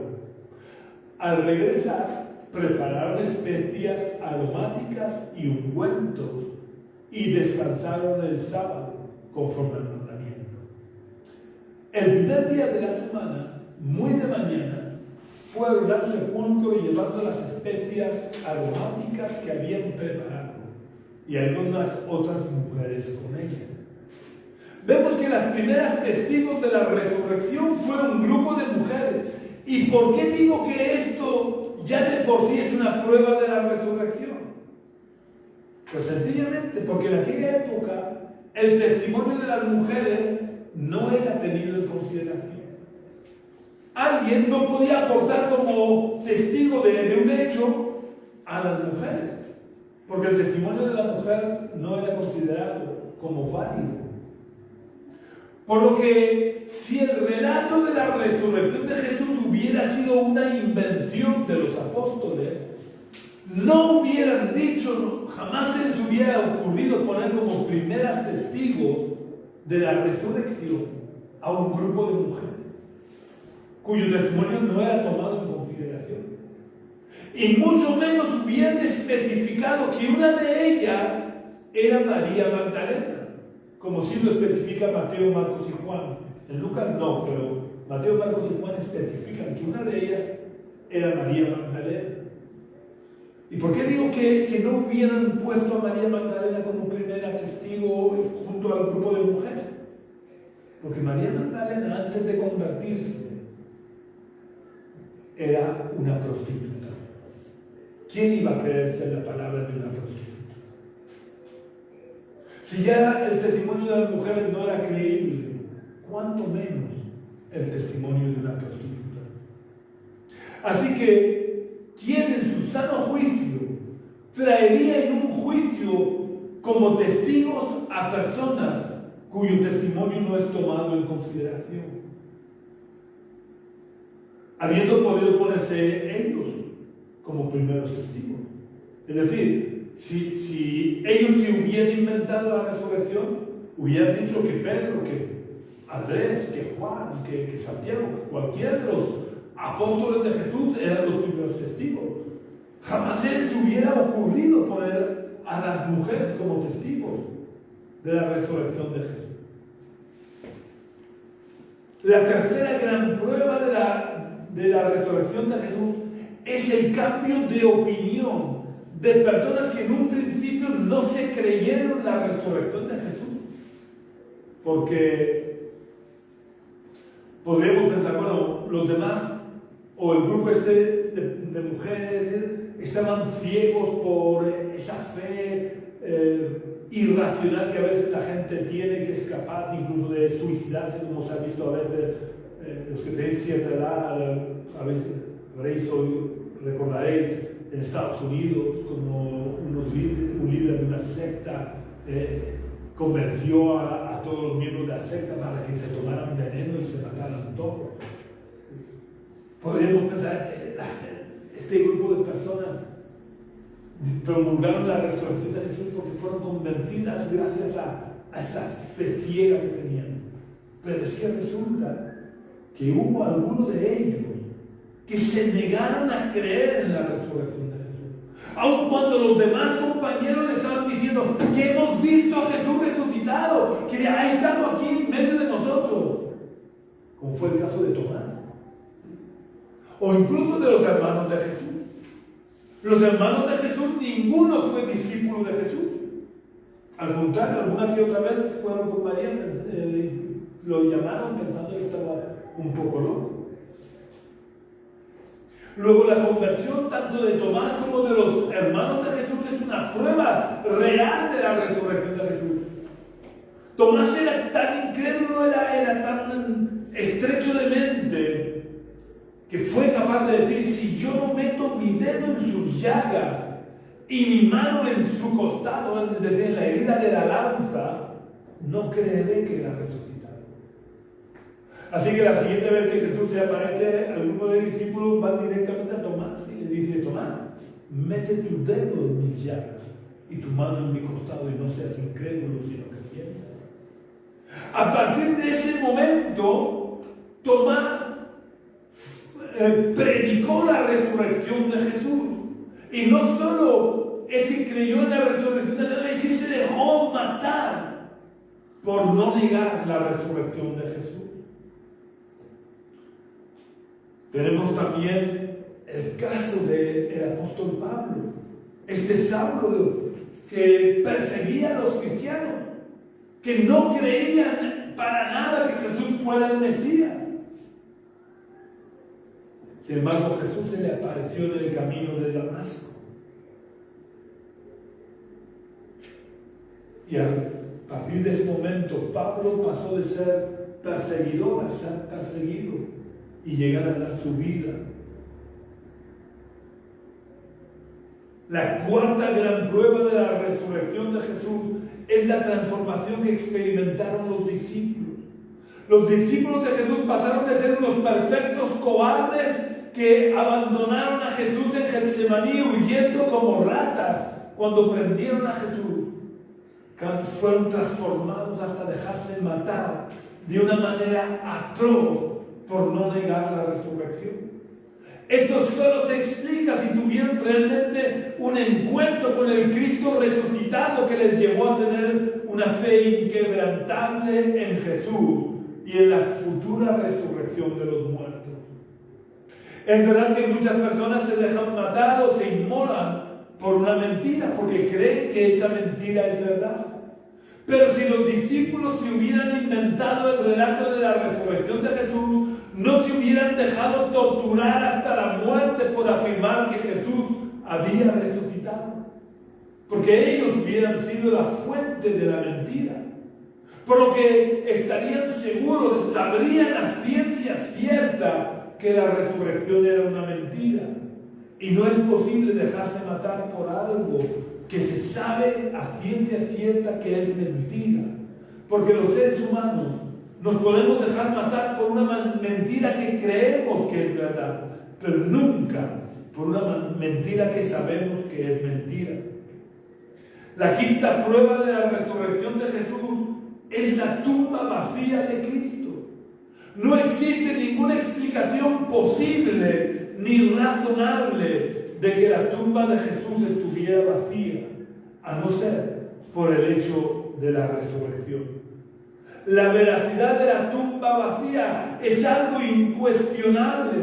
Al regresar, prepararon especias aromáticas y ungüentos y descansaron el sábado conforme al mandamiento. El primer día de la semana, muy de mañana, fueron al sepulcro llevando las especias aromáticas que habían preparado, y algunas otras mujeres con ella. Vemos que las primeras testigos de la resurrección fueron un grupo de mujeres. ¿Y por qué digo que esto ya de por sí es una prueba de la resurrección? Pues sencillamente porque en aquella época el testimonio de las mujeres no era tenido en consideración. Alguien no podía aportar como testigo de un hecho a las mujeres, porque el testimonio de la mujer no era considerado como válido. Por lo que, si el relato de la resurrección de Jesús hubiera sido una invención de los apóstoles, no hubieran dicho, jamás se les hubiera ocurrido poner como primeras testigos de la resurrección a un grupo de mujeres, cuyo testimonio no era tomado en consideración. Y mucho menos hubieran especificado que una de ellas era María Magdalena, como sí lo especifica Mateo, Marcos y Juan. En Lucas no, pero Mateo, Marcos y Juan especifican que una de ellas era María Magdalena. ¿Y por qué digo que no hubieran puesto a María Magdalena como primera testigo junto al grupo de mujeres? Porque María Magdalena, antes de convertirse, era una prostituta. ¿Quién iba a creerse en la palabra de una prostituta? Si ya el testimonio de las mujeres no era creíble cuánto menos el testimonio de una prostituta. Así que, ¿quién en su sano juicio traería en un juicio como testigos a personas cuyo testimonio no es tomado en consideración? Habiendo podido ponerse ellos como primeros testigos. Es decir, si ellos se hubieran inventado la resurrección, hubieran dicho que Pedro, que Andrés, que Juan, que Santiago, que cualquiera de los apóstoles de Jesús eran los primeros testigos. Jamás se les hubiera ocurrido poner a las mujeres como testigos de la resurrección de Jesús. La tercera gran prueba de la resurrección de Jesús es el cambio de opinión de personas que en un principio no se creyeron la resurrección de Jesús. Porque podríamos pensar, bueno, los demás o el grupo de mujeres estaban ciegos por esa fe irracional que a veces la gente tiene, que es capaz incluso de suicidarse, como se ha visto a veces. Los que tenéis cierta edad, recordaréis en Estados Unidos como un líder de una secta convenció a todos los miembros de la secta para que se tomaran veneno y se mataran todos. Podríamos pensar, este grupo de personas promulgaron la resurrección de Jesús porque fueron convencidas gracias a esta fe ciega que tenían. Pero es que resulta que hubo algunos de ellos que se negaron a creer en la resurrección de Jesús. Aun cuando los demás compañeros le estaban diciendo que hemos visto a Jesús resucitado, que ha estado aquí en medio de nosotros. Como fue el caso de Tomás. O incluso de los hermanos de Jesús. Los hermanos de Jesús, ninguno fue discípulo de Jesús. Al contrario, alguna que otra vez fueron con María, lo llamaron pensando que estaba un poco loco. Luego la conversión tanto de Tomás como de los hermanos de Jesús es una prueba real de la resurrección de Jesús. Tomás era tan incrédulo, era tan estrecho de mente, que fue capaz de decir: si yo no meto mi dedo en sus llagas y mi mano en su costado, es decir, en la herida de la lanza, no creeré que era resucitado. Así que la siguiente vez que Jesús se aparece al grupo de discípulos, van directamente a Tomás y le dice: Tomás, mete tu dedo en mis llagas y tu mano en mi costado, y no seas incrédulo sino creyente. A partir de ese momento, Tomás predicó la resurrección de Jesús. Y no solo es que creyó en la resurrección de Jesús, es que se dejó matar por no negar la resurrección de Jesús. Tenemos también el caso del apóstol Pablo, este Saulo que perseguía a los cristianos, que no creían para nada que Jesús fuera el Mesías. Sin embargo, Jesús se le apareció en el camino de Damasco. Y a partir de ese momento, Pablo pasó de ser perseguidor a ser perseguido y llegar a dar su vida. La cuarta gran prueba de la resurrección de Jesús es la transformación que experimentaron los discípulos. Los discípulos de Jesús pasaron de ser unos perfectos cobardes que abandonaron a Jesús en Getsemaní huyendo como ratas cuando prendieron a Jesús. Fueron transformados hasta dejarse matar de una manera atroz por no negar la resurrección. Esto solo se explica si tuvieron realmente un encuentro con el Cristo resucitado que les llevó a tener una fe inquebrantable en Jesús y en la futura resurrección de los muertos. Es verdad que muchas personas se dejan matar o se inmolan por una mentira porque creen que esa mentira es verdad. Pero si los discípulos se hubieran inventado el relato de la resurrección de Jesús, no se hubieran dejado torturar hasta la muerte por afirmar que Jesús había resucitado. Porque ellos hubieran sido la fuente de la mentira. Por lo que estarían seguros, sabrían a ciencia cierta que la resurrección era una mentira. Y no es posible dejarse matar por algo que se sabe a ciencia cierta que es mentira. Porque los seres humanos nos podemos dejar matar por una mentira que creemos que es verdad, pero nunca por una mentira que sabemos que es mentira. La quinta prueba de la resurrección de Jesús es la tumba vacía de Cristo. No existe ninguna explicación posible ni razonable de que la tumba de Jesús estuviera vacía, a no ser por el hecho de la resurrección. La veracidad de la tumba vacía es algo incuestionable,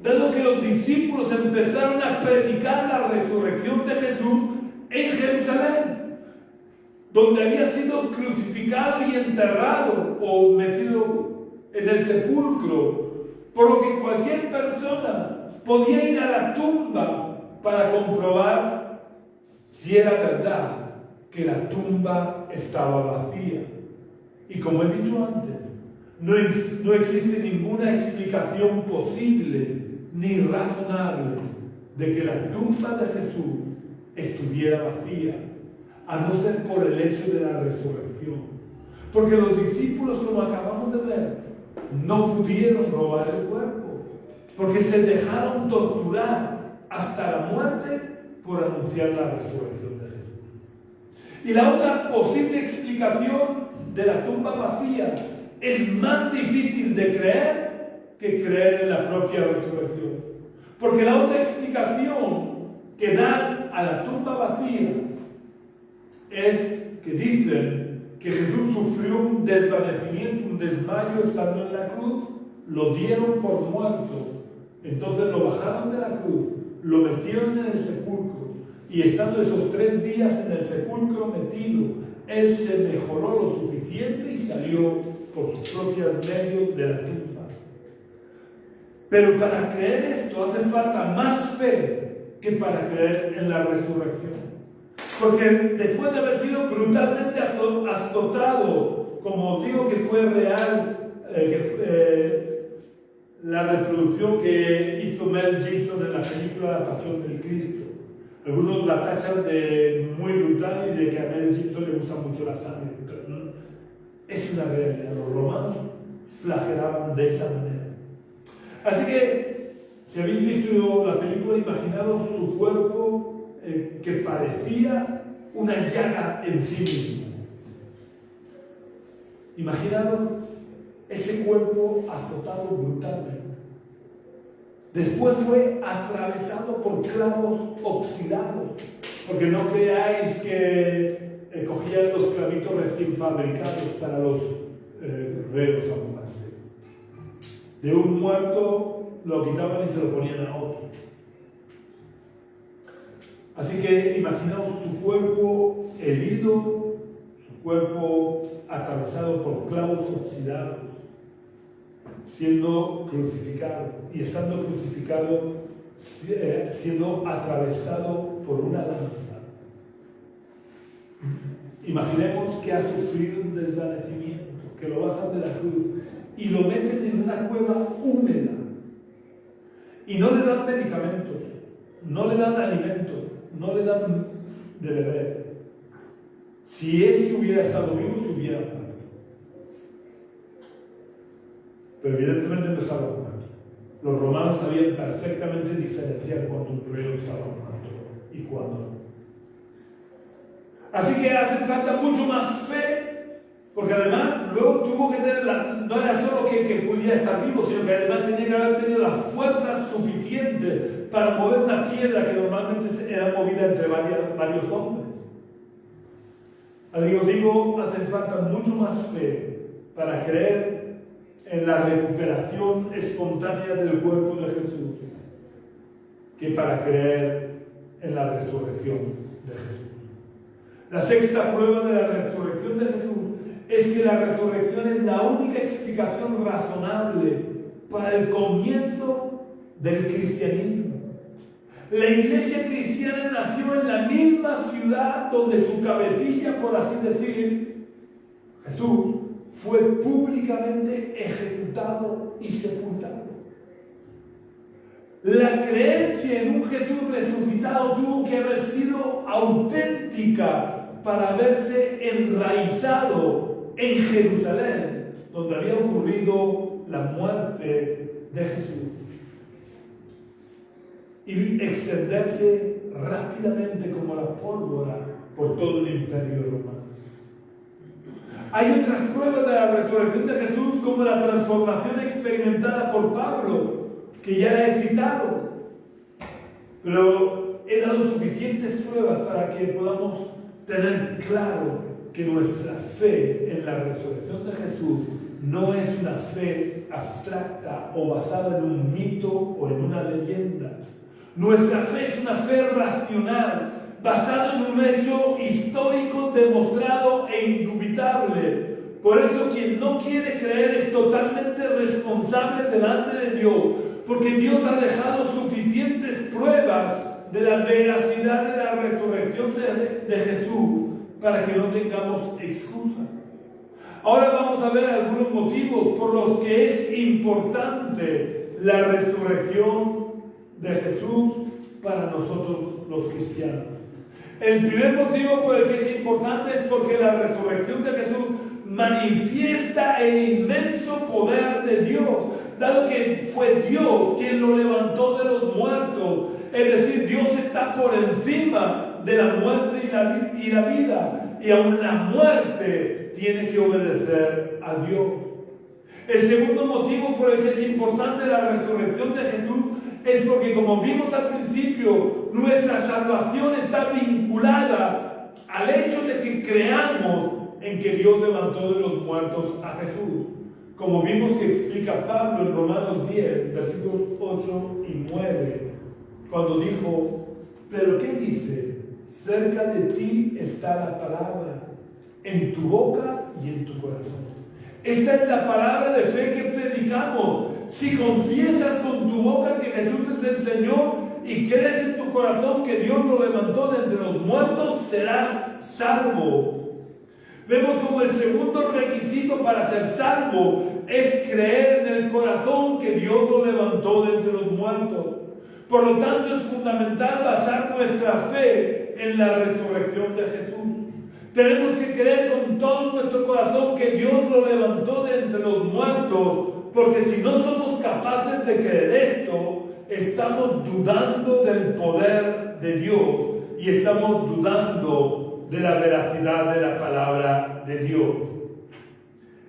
dado que los discípulos empezaron a predicar la resurrección de Jesús en Jerusalén, donde había sido crucificado y enterrado o metido en el sepulcro, por lo que cualquier persona podía ir a la tumba para comprobar si era verdad que la tumba estaba vacía. Y como he dicho antes, no existe ninguna explicación posible ni razonable de que la tumba de Jesús estuviera vacía, a no ser por el hecho de la resurrección. Porque los discípulos, como acabamos de ver, no pudieron robar el cuerpo, porque se dejaron torturar hasta la muerte por anunciar la resurrección de Jesús. Y la otra posible explicación de la tumba vacía es más difícil de creer que creer en la propia resurrección. Porque la otra explicación que dan a la tumba vacía es que dicen que Jesús sufrió un desvanecimiento, un desmayo estando en la cruz, lo dieron por muerto, entonces lo bajaron de la cruz, lo metieron en el sepulcro, y estando esos 3 días en el sepulcro metido, él se mejoró lo suficiente y salió por sus propios medios de la tumba. Pero para creer esto hace falta más fe que para creer en la resurrección. Porque después de haber sido brutalmente azotado, como os digo que fue real, la reproducción que hizo Mel Gibson en la película La Pasión del Cristo. Algunos la tachan de muy brutal y de que a Mel Gibson le gusta mucho la sangre. Pero no, es una realidad. Los romanos flagelaban de esa manera. Así que, si habéis visto la película, imaginaros su cuerpo que parecía una llaga en sí mismo. Imaginaros ese cuerpo azotado brutalmente. Después fue atravesado por clavos oxidados, porque no creáis que cogían los clavitos recién fabricados para los reos ambulantes. De un muerto lo quitaban y se lo ponían a otro. Así que imaginaos su cuerpo herido, su cuerpo atravesado por clavos oxidados, siendo crucificado, y estando crucificado, siendo atravesado por una lanza. Imaginemos que ha sufrido un desvanecimiento, que lo bajan de la cruz y lo meten en una cueva húmeda y no le dan medicamentos, no le dan alimentos, no le dan de beber. Si es que hubiera estado vivo, se hubiera muerto. Pero evidentemente no estaba muerto. Los romanos sabían perfectamente diferenciar cuando un reo estaba muerto y cuando no. Así que hace falta mucho más fe, porque además luego tuvo que tener, no era solo que pudiera estar vivo, sino que además tenía que haber tenido las fuerzas suficientes para mover una piedra que normalmente era movida entre varios hombres. Así que os digo, hace falta mucho más fe para creer en la recuperación espontánea del cuerpo de Jesús que para creer en la resurrección de Jesús. La sexta prueba de la resurrección de Jesús es que la resurrección es la única explicación razonable para el comienzo del cristianismo. La iglesia cristiana nació en la misma ciudad donde su cabecilla, por así decir, Jesús, fue públicamente ejecutado y sepultado. La creencia en un Jesús resucitado tuvo que haber sido auténtica para haberse enraizado en Jerusalén, donde había ocurrido la muerte de Jesús, y extenderse rápidamente como la pólvora por todo el imperio romano. Hay otras pruebas de la resurrección de Jesús, como la transformación experimentada por Pablo, que ya la he citado, pero he dado suficientes pruebas para que podamos tener claro que nuestra fe en la resurrección de Jesús no es una fe abstracta o basada en un mito o en una leyenda. Nuestra fe es una fe racional, basada en un hecho histórico demostrado e indubitable. Por eso quien no quiere creer es totalmente responsable delante de Dios, porque Dios ha dejado suficientes pruebas de la veracidad de la resurrección de Jesús para que no tengamos excusa. Ahora vamos a ver algunos motivos por los que es importante la resurrección de Jesús para nosotros los cristianos. El primer motivo por el que es importante es porque la resurrección de Jesús manifiesta el inmenso poder de Dios, dado que fue Dios quien lo levantó de los muertos. Es decir, Dios está por encima de la muerte y la vida, y aún la muerte tiene que obedecer a Dios. El segundo motivo por el que es importante la resurrección de Jesús es porque, como vimos al principio, nuestra salvación está vinculada al hecho de que creamos en que Dios levantó de los muertos a Jesús, como vimos que explica Pablo en Romanos 10, versículos 8 y 9, cuando dijo: ¿pero qué dice? Cerca de ti está la palabra, en tu boca y en tu corazón. Esta es la palabra de fe que predicamos. Si confiesas con tu boca que Jesús es el Señor y crees en tu corazón que Dios lo levantó de entre los muertos, serás salvo. Vemos como el segundo requisito para ser salvo es creer en el corazón que Dios lo levantó de entre los muertos. Por lo tanto, es fundamental basar nuestra fe en la resurrección de Jesús. Tenemos que creer con todo nuestro corazón que Dios lo levantó de entre los muertos, porque si no somos capaces de creer esto, estamos dudando del poder de Dios y estamos dudando de la veracidad de la palabra de Dios.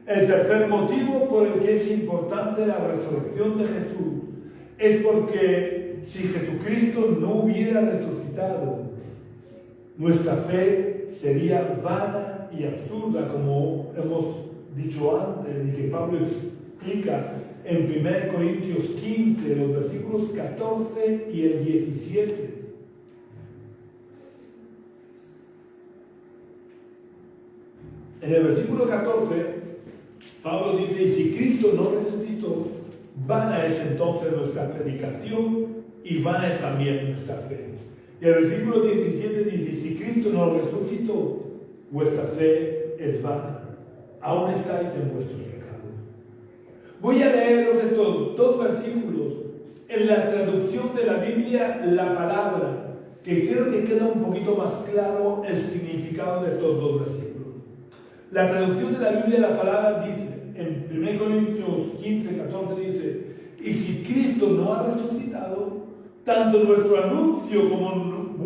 El tercer motivo por el que es importante la resurrección de Jesús es porque si Jesucristo no hubiera resucitado, nuestra fe sería vana y absurda, como hemos dicho antes, y que Pablo explica en 1 Corintios 15, los versículos 14 y el 17. En el versículo 14, Pablo dice: y si Cristo no resucitó, vana es entonces nuestra predicación y vana es también nuestra fe. Y el versículo 17 dice: si Cristo no resucitó, vuestra fe es vana, aún estáis en vuestros pecados. Voy a leeros estos dos versículos en la traducción de la Biblia, la palabra, que creo que queda un poquito más claro el significado de estos dos versículos. La traducción de la Biblia, la palabra, dice, en 1 Corintios 15, 14, dice: y si Cristo no ha resucitado, tanto nuestro anuncio como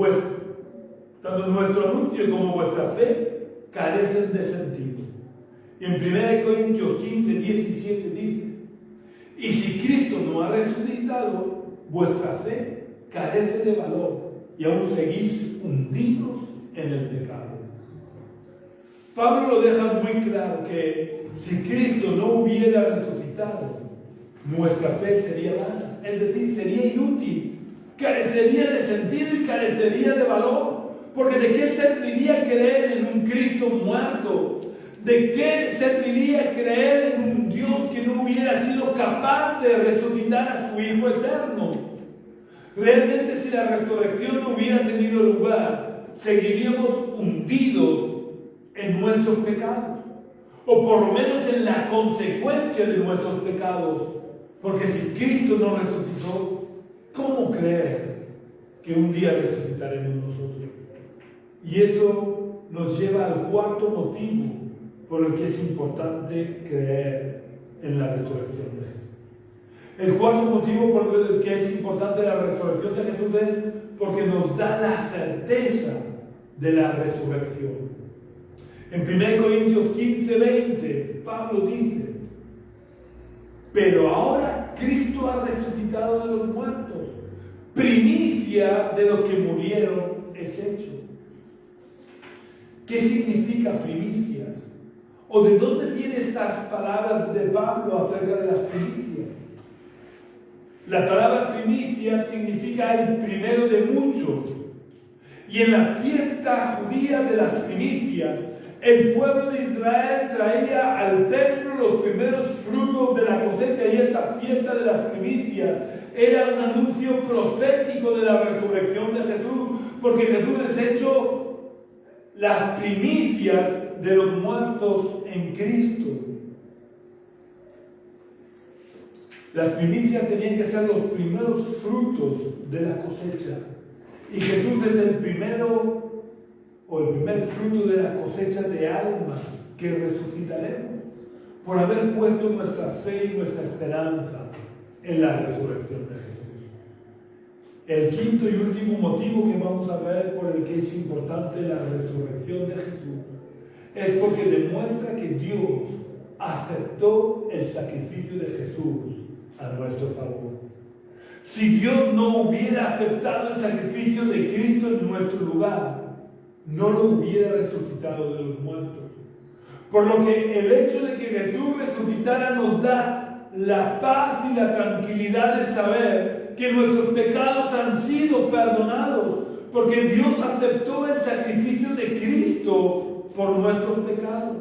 vuestra fe carecen de sentido. Y en 1 Corintios 15, 17 dice: y si Cristo no ha resucitado, vuestra fe carece de valor y aún seguís hundidos en el pecado. Pablo lo deja muy claro que si Cristo no hubiera resucitado, nuestra fe sería vana, es decir, sería inútil, carecería de sentido y carecería de valor, porque ¿de qué serviría creer en un Cristo muerto? ¿De qué serviría creer en un Dios que no hubiera sido capaz de resucitar a su Hijo eterno? Realmente, si la resurrección no hubiera tenido lugar, seguiríamos hundidos en nuestros pecados. o por lo menos en la consecuencia de nuestros pecados. Porque si Cristo no resucitó, ¿cómo creer que un día resucitaremos nosotros? Y eso nos lleva al cuarto motivo por el que es importante creer en la resurrección de Jesús. El cuarto motivo por el que es importante la resurrección de Jesús es porque nos da la certeza de la resurrección. En 1 Corintios 15:20, Pablo dice: pero ahora Cristo ha resucitado de los muertos, primicia de los que murieron es hecho. ¿Qué significa primicias? ¿O de dónde vienen estas palabras de Pablo acerca de las primicias? La palabra primicia significa el primero de muchos. Y en la fiesta judía de las primicias, el pueblo de Israel traía al templo los primeros frutos de la cosecha, y esta fiesta de las primicias era un anuncio profético de la resurrección de Jesús, porque Jesús es hecho las primicias de los muertos en Cristo. Las primicias tenían que ser los primeros frutos de la cosecha, y Jesús es el primero o el primer fruto de la cosecha de almas que resucitaremos por haber puesto nuestra fe y nuestra esperanza en la resurrección de Jesús. El quinto y último motivo que vamos a ver por el que es importante la resurrección de Jesús es porque demuestra que Dios aceptó el sacrificio de Jesús a nuestro favor. Si Dios no hubiera aceptado el sacrificio de Cristo en nuestro lugar, no lo hubiera resucitado de los muertos. Por lo que el hecho de que Jesús resucitara nos da la paz y la tranquilidad de saber que nuestros pecados han sido perdonados, porque Dios aceptó el sacrificio de Cristo por nuestros pecados.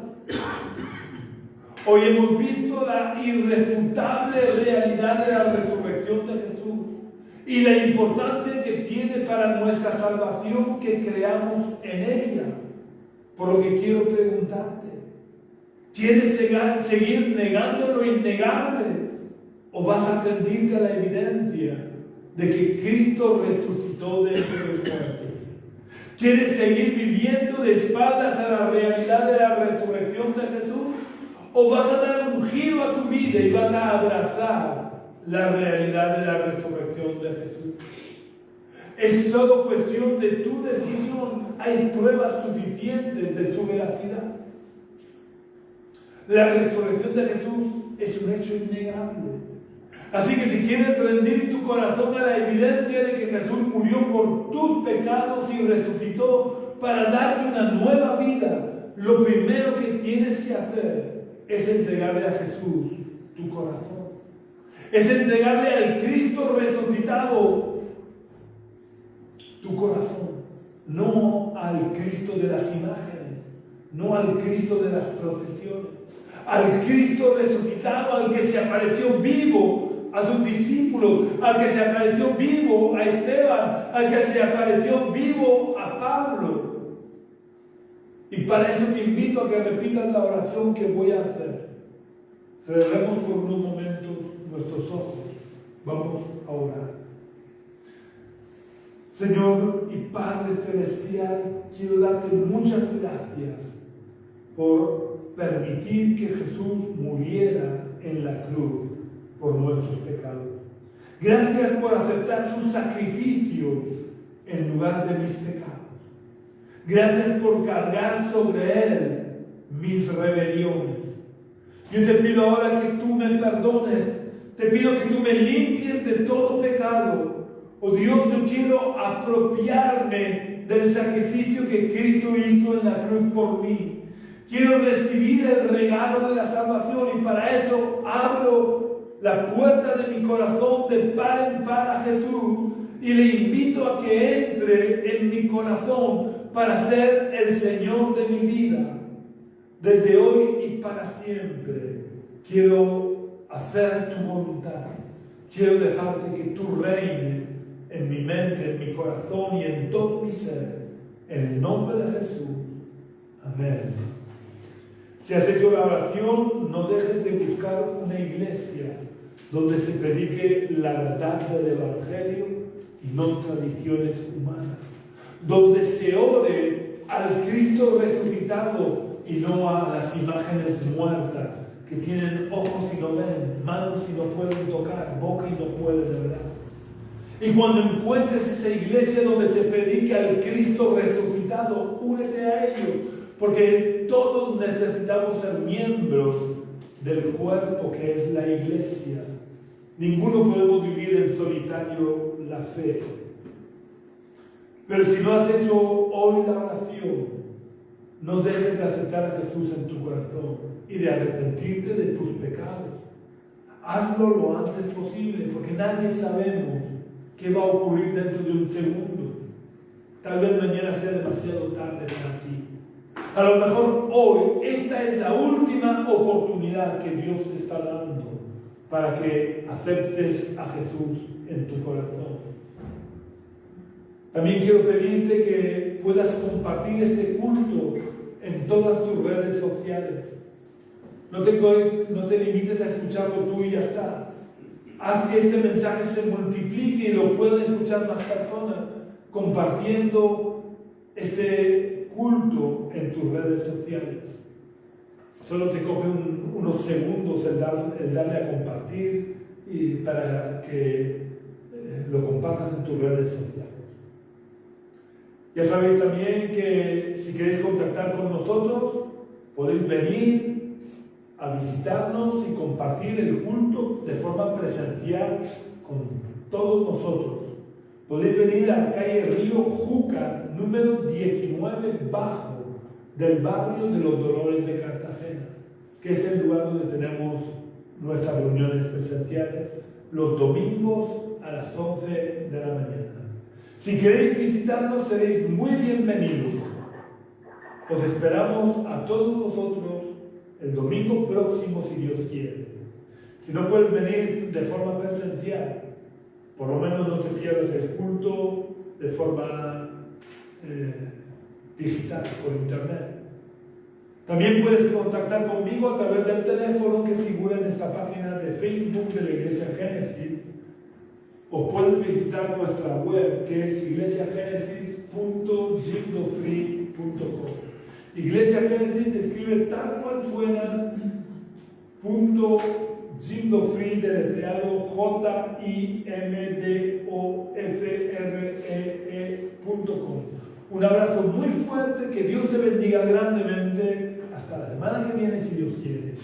Hoy hemos visto la irrefutable realidad de la resurrección de Jesús y la importancia que tiene para nuestra salvación que creamos en ella. Por lo que quiero preguntarte, ¿quieres seguir negando lo innegable, o vas a rendirte a la evidencia de que Cristo resucitó de entre los muertos? ¿Quieres seguir viviendo de espaldas a la realidad de la resurrección de Jesús, o vas a dar un giro a tu vida y vas a abrazar la realidad de la resurrección de Jesús? Es solo cuestión de tu decisión. Hay pruebas suficientes de su veracidad. La resurrección de Jesús es un hecho innegable. Así que si quieres rendir tu corazón a la evidencia de que Jesús murió por tus pecados y resucitó para darte una nueva vida, lo primero que tienes que hacer es entregarle a Jesús tu corazón. Es entregarle al Cristo resucitado tu corazón, no al Cristo de las imágenes, no al Cristo de las procesiones, al Cristo resucitado, al que se apareció vivo a sus discípulos, al que se apareció vivo a Esteban, al que se apareció vivo a Pablo. Y para eso te invito a que repitas la oración que voy a hacer. Cerremos por unos momentos nuestros ojos. Vamos a orar. Señor y Padre Celestial, quiero darte muchas gracias por permitir que Jesús muriera en la cruz por nuestros pecados. Gracias por aceptar su sacrificio en lugar de mis pecados. Gracias por cargar sobre Él mis rebeliones. Yo te pido ahora que tú me perdones. Te pido que tú me limpies de todo pecado. Oh Dios, yo quiero apropiarme del sacrificio que Cristo hizo en la cruz por mí. Quiero recibir el regalo de la salvación, y para eso abro la puerta de mi corazón de par en par a Jesús y le invito a que entre en mi corazón para ser el Señor de mi vida. Desde hoy y para siempre quiero hacer tu voluntad. Quiero dejarte que tú reines en mi mente, en mi corazón y en todo mi ser. En el nombre de Jesús. Amén. Si has hecho la oración, no dejes de buscar una iglesia donde se predique la verdad del Evangelio y no tradiciones humanas. Donde se ore al Cristo resucitado y no a las imágenes muertas que tienen ojos y no ven, manos y no pueden tocar, boca y no pueden hablar. Y cuando encuentres esa iglesia donde se predica al Cristo resucitado, únete a ello, porque todos necesitamos ser miembros del cuerpo que es la iglesia. Ninguno podemos vivir en solitario la fe. Pero si no has hecho hoy la oración, no dejes de aceptar a Jesús en tu corazón y de arrepentirte de tus pecados. Hazlo lo antes posible, porque nadie sabemos qué va a ocurrir dentro de un segundo. Tal vez mañana sea demasiado tarde para ti. A lo mejor hoy esta es la última oportunidad que Dios te está dando para que aceptes a Jesús en tu corazón. También quiero pedirte que puedas compartir este culto en todas tus redes sociales. No te limites a escucharlo tú y ya está. Haz que este mensaje se multiplique y lo puedan escuchar más personas, compartiendo este culto en tus redes sociales. Solo te coge unos segundos el darle a compartir y para que lo compartas en tus redes sociales. Ya sabéis también que si queréis contactar con nosotros, podéis venir a visitarnos y compartir el culto de forma presencial con todos nosotros. Podéis venir a la calle Río Júcar, número 19 bajo, del barrio de los Dolores de Cartagena, que es el lugar donde tenemos nuestras reuniones presenciales, los domingos a las 11 de la mañana. Si queréis visitarnos, seréis muy bienvenidos. Os esperamos a todos vosotros el domingo próximo, si Dios quiere. Si no puedes venir de forma presencial, por lo menos no te pierdas el culto de forma digital, por internet. También puedes contactar conmigo a través del teléfono que figura en esta página de Facebook de la Iglesia Génesis, o puedes visitar nuestra web, que es iglesiagenesis.jimdofree.com. Iglesia Génesis escribe tal cual suena, Jimdofree, deletreado JIMDOFREE.com. Un abrazo muy fuerte, que Dios te bendiga grandemente. Hasta la semana que viene, si Dios quiere.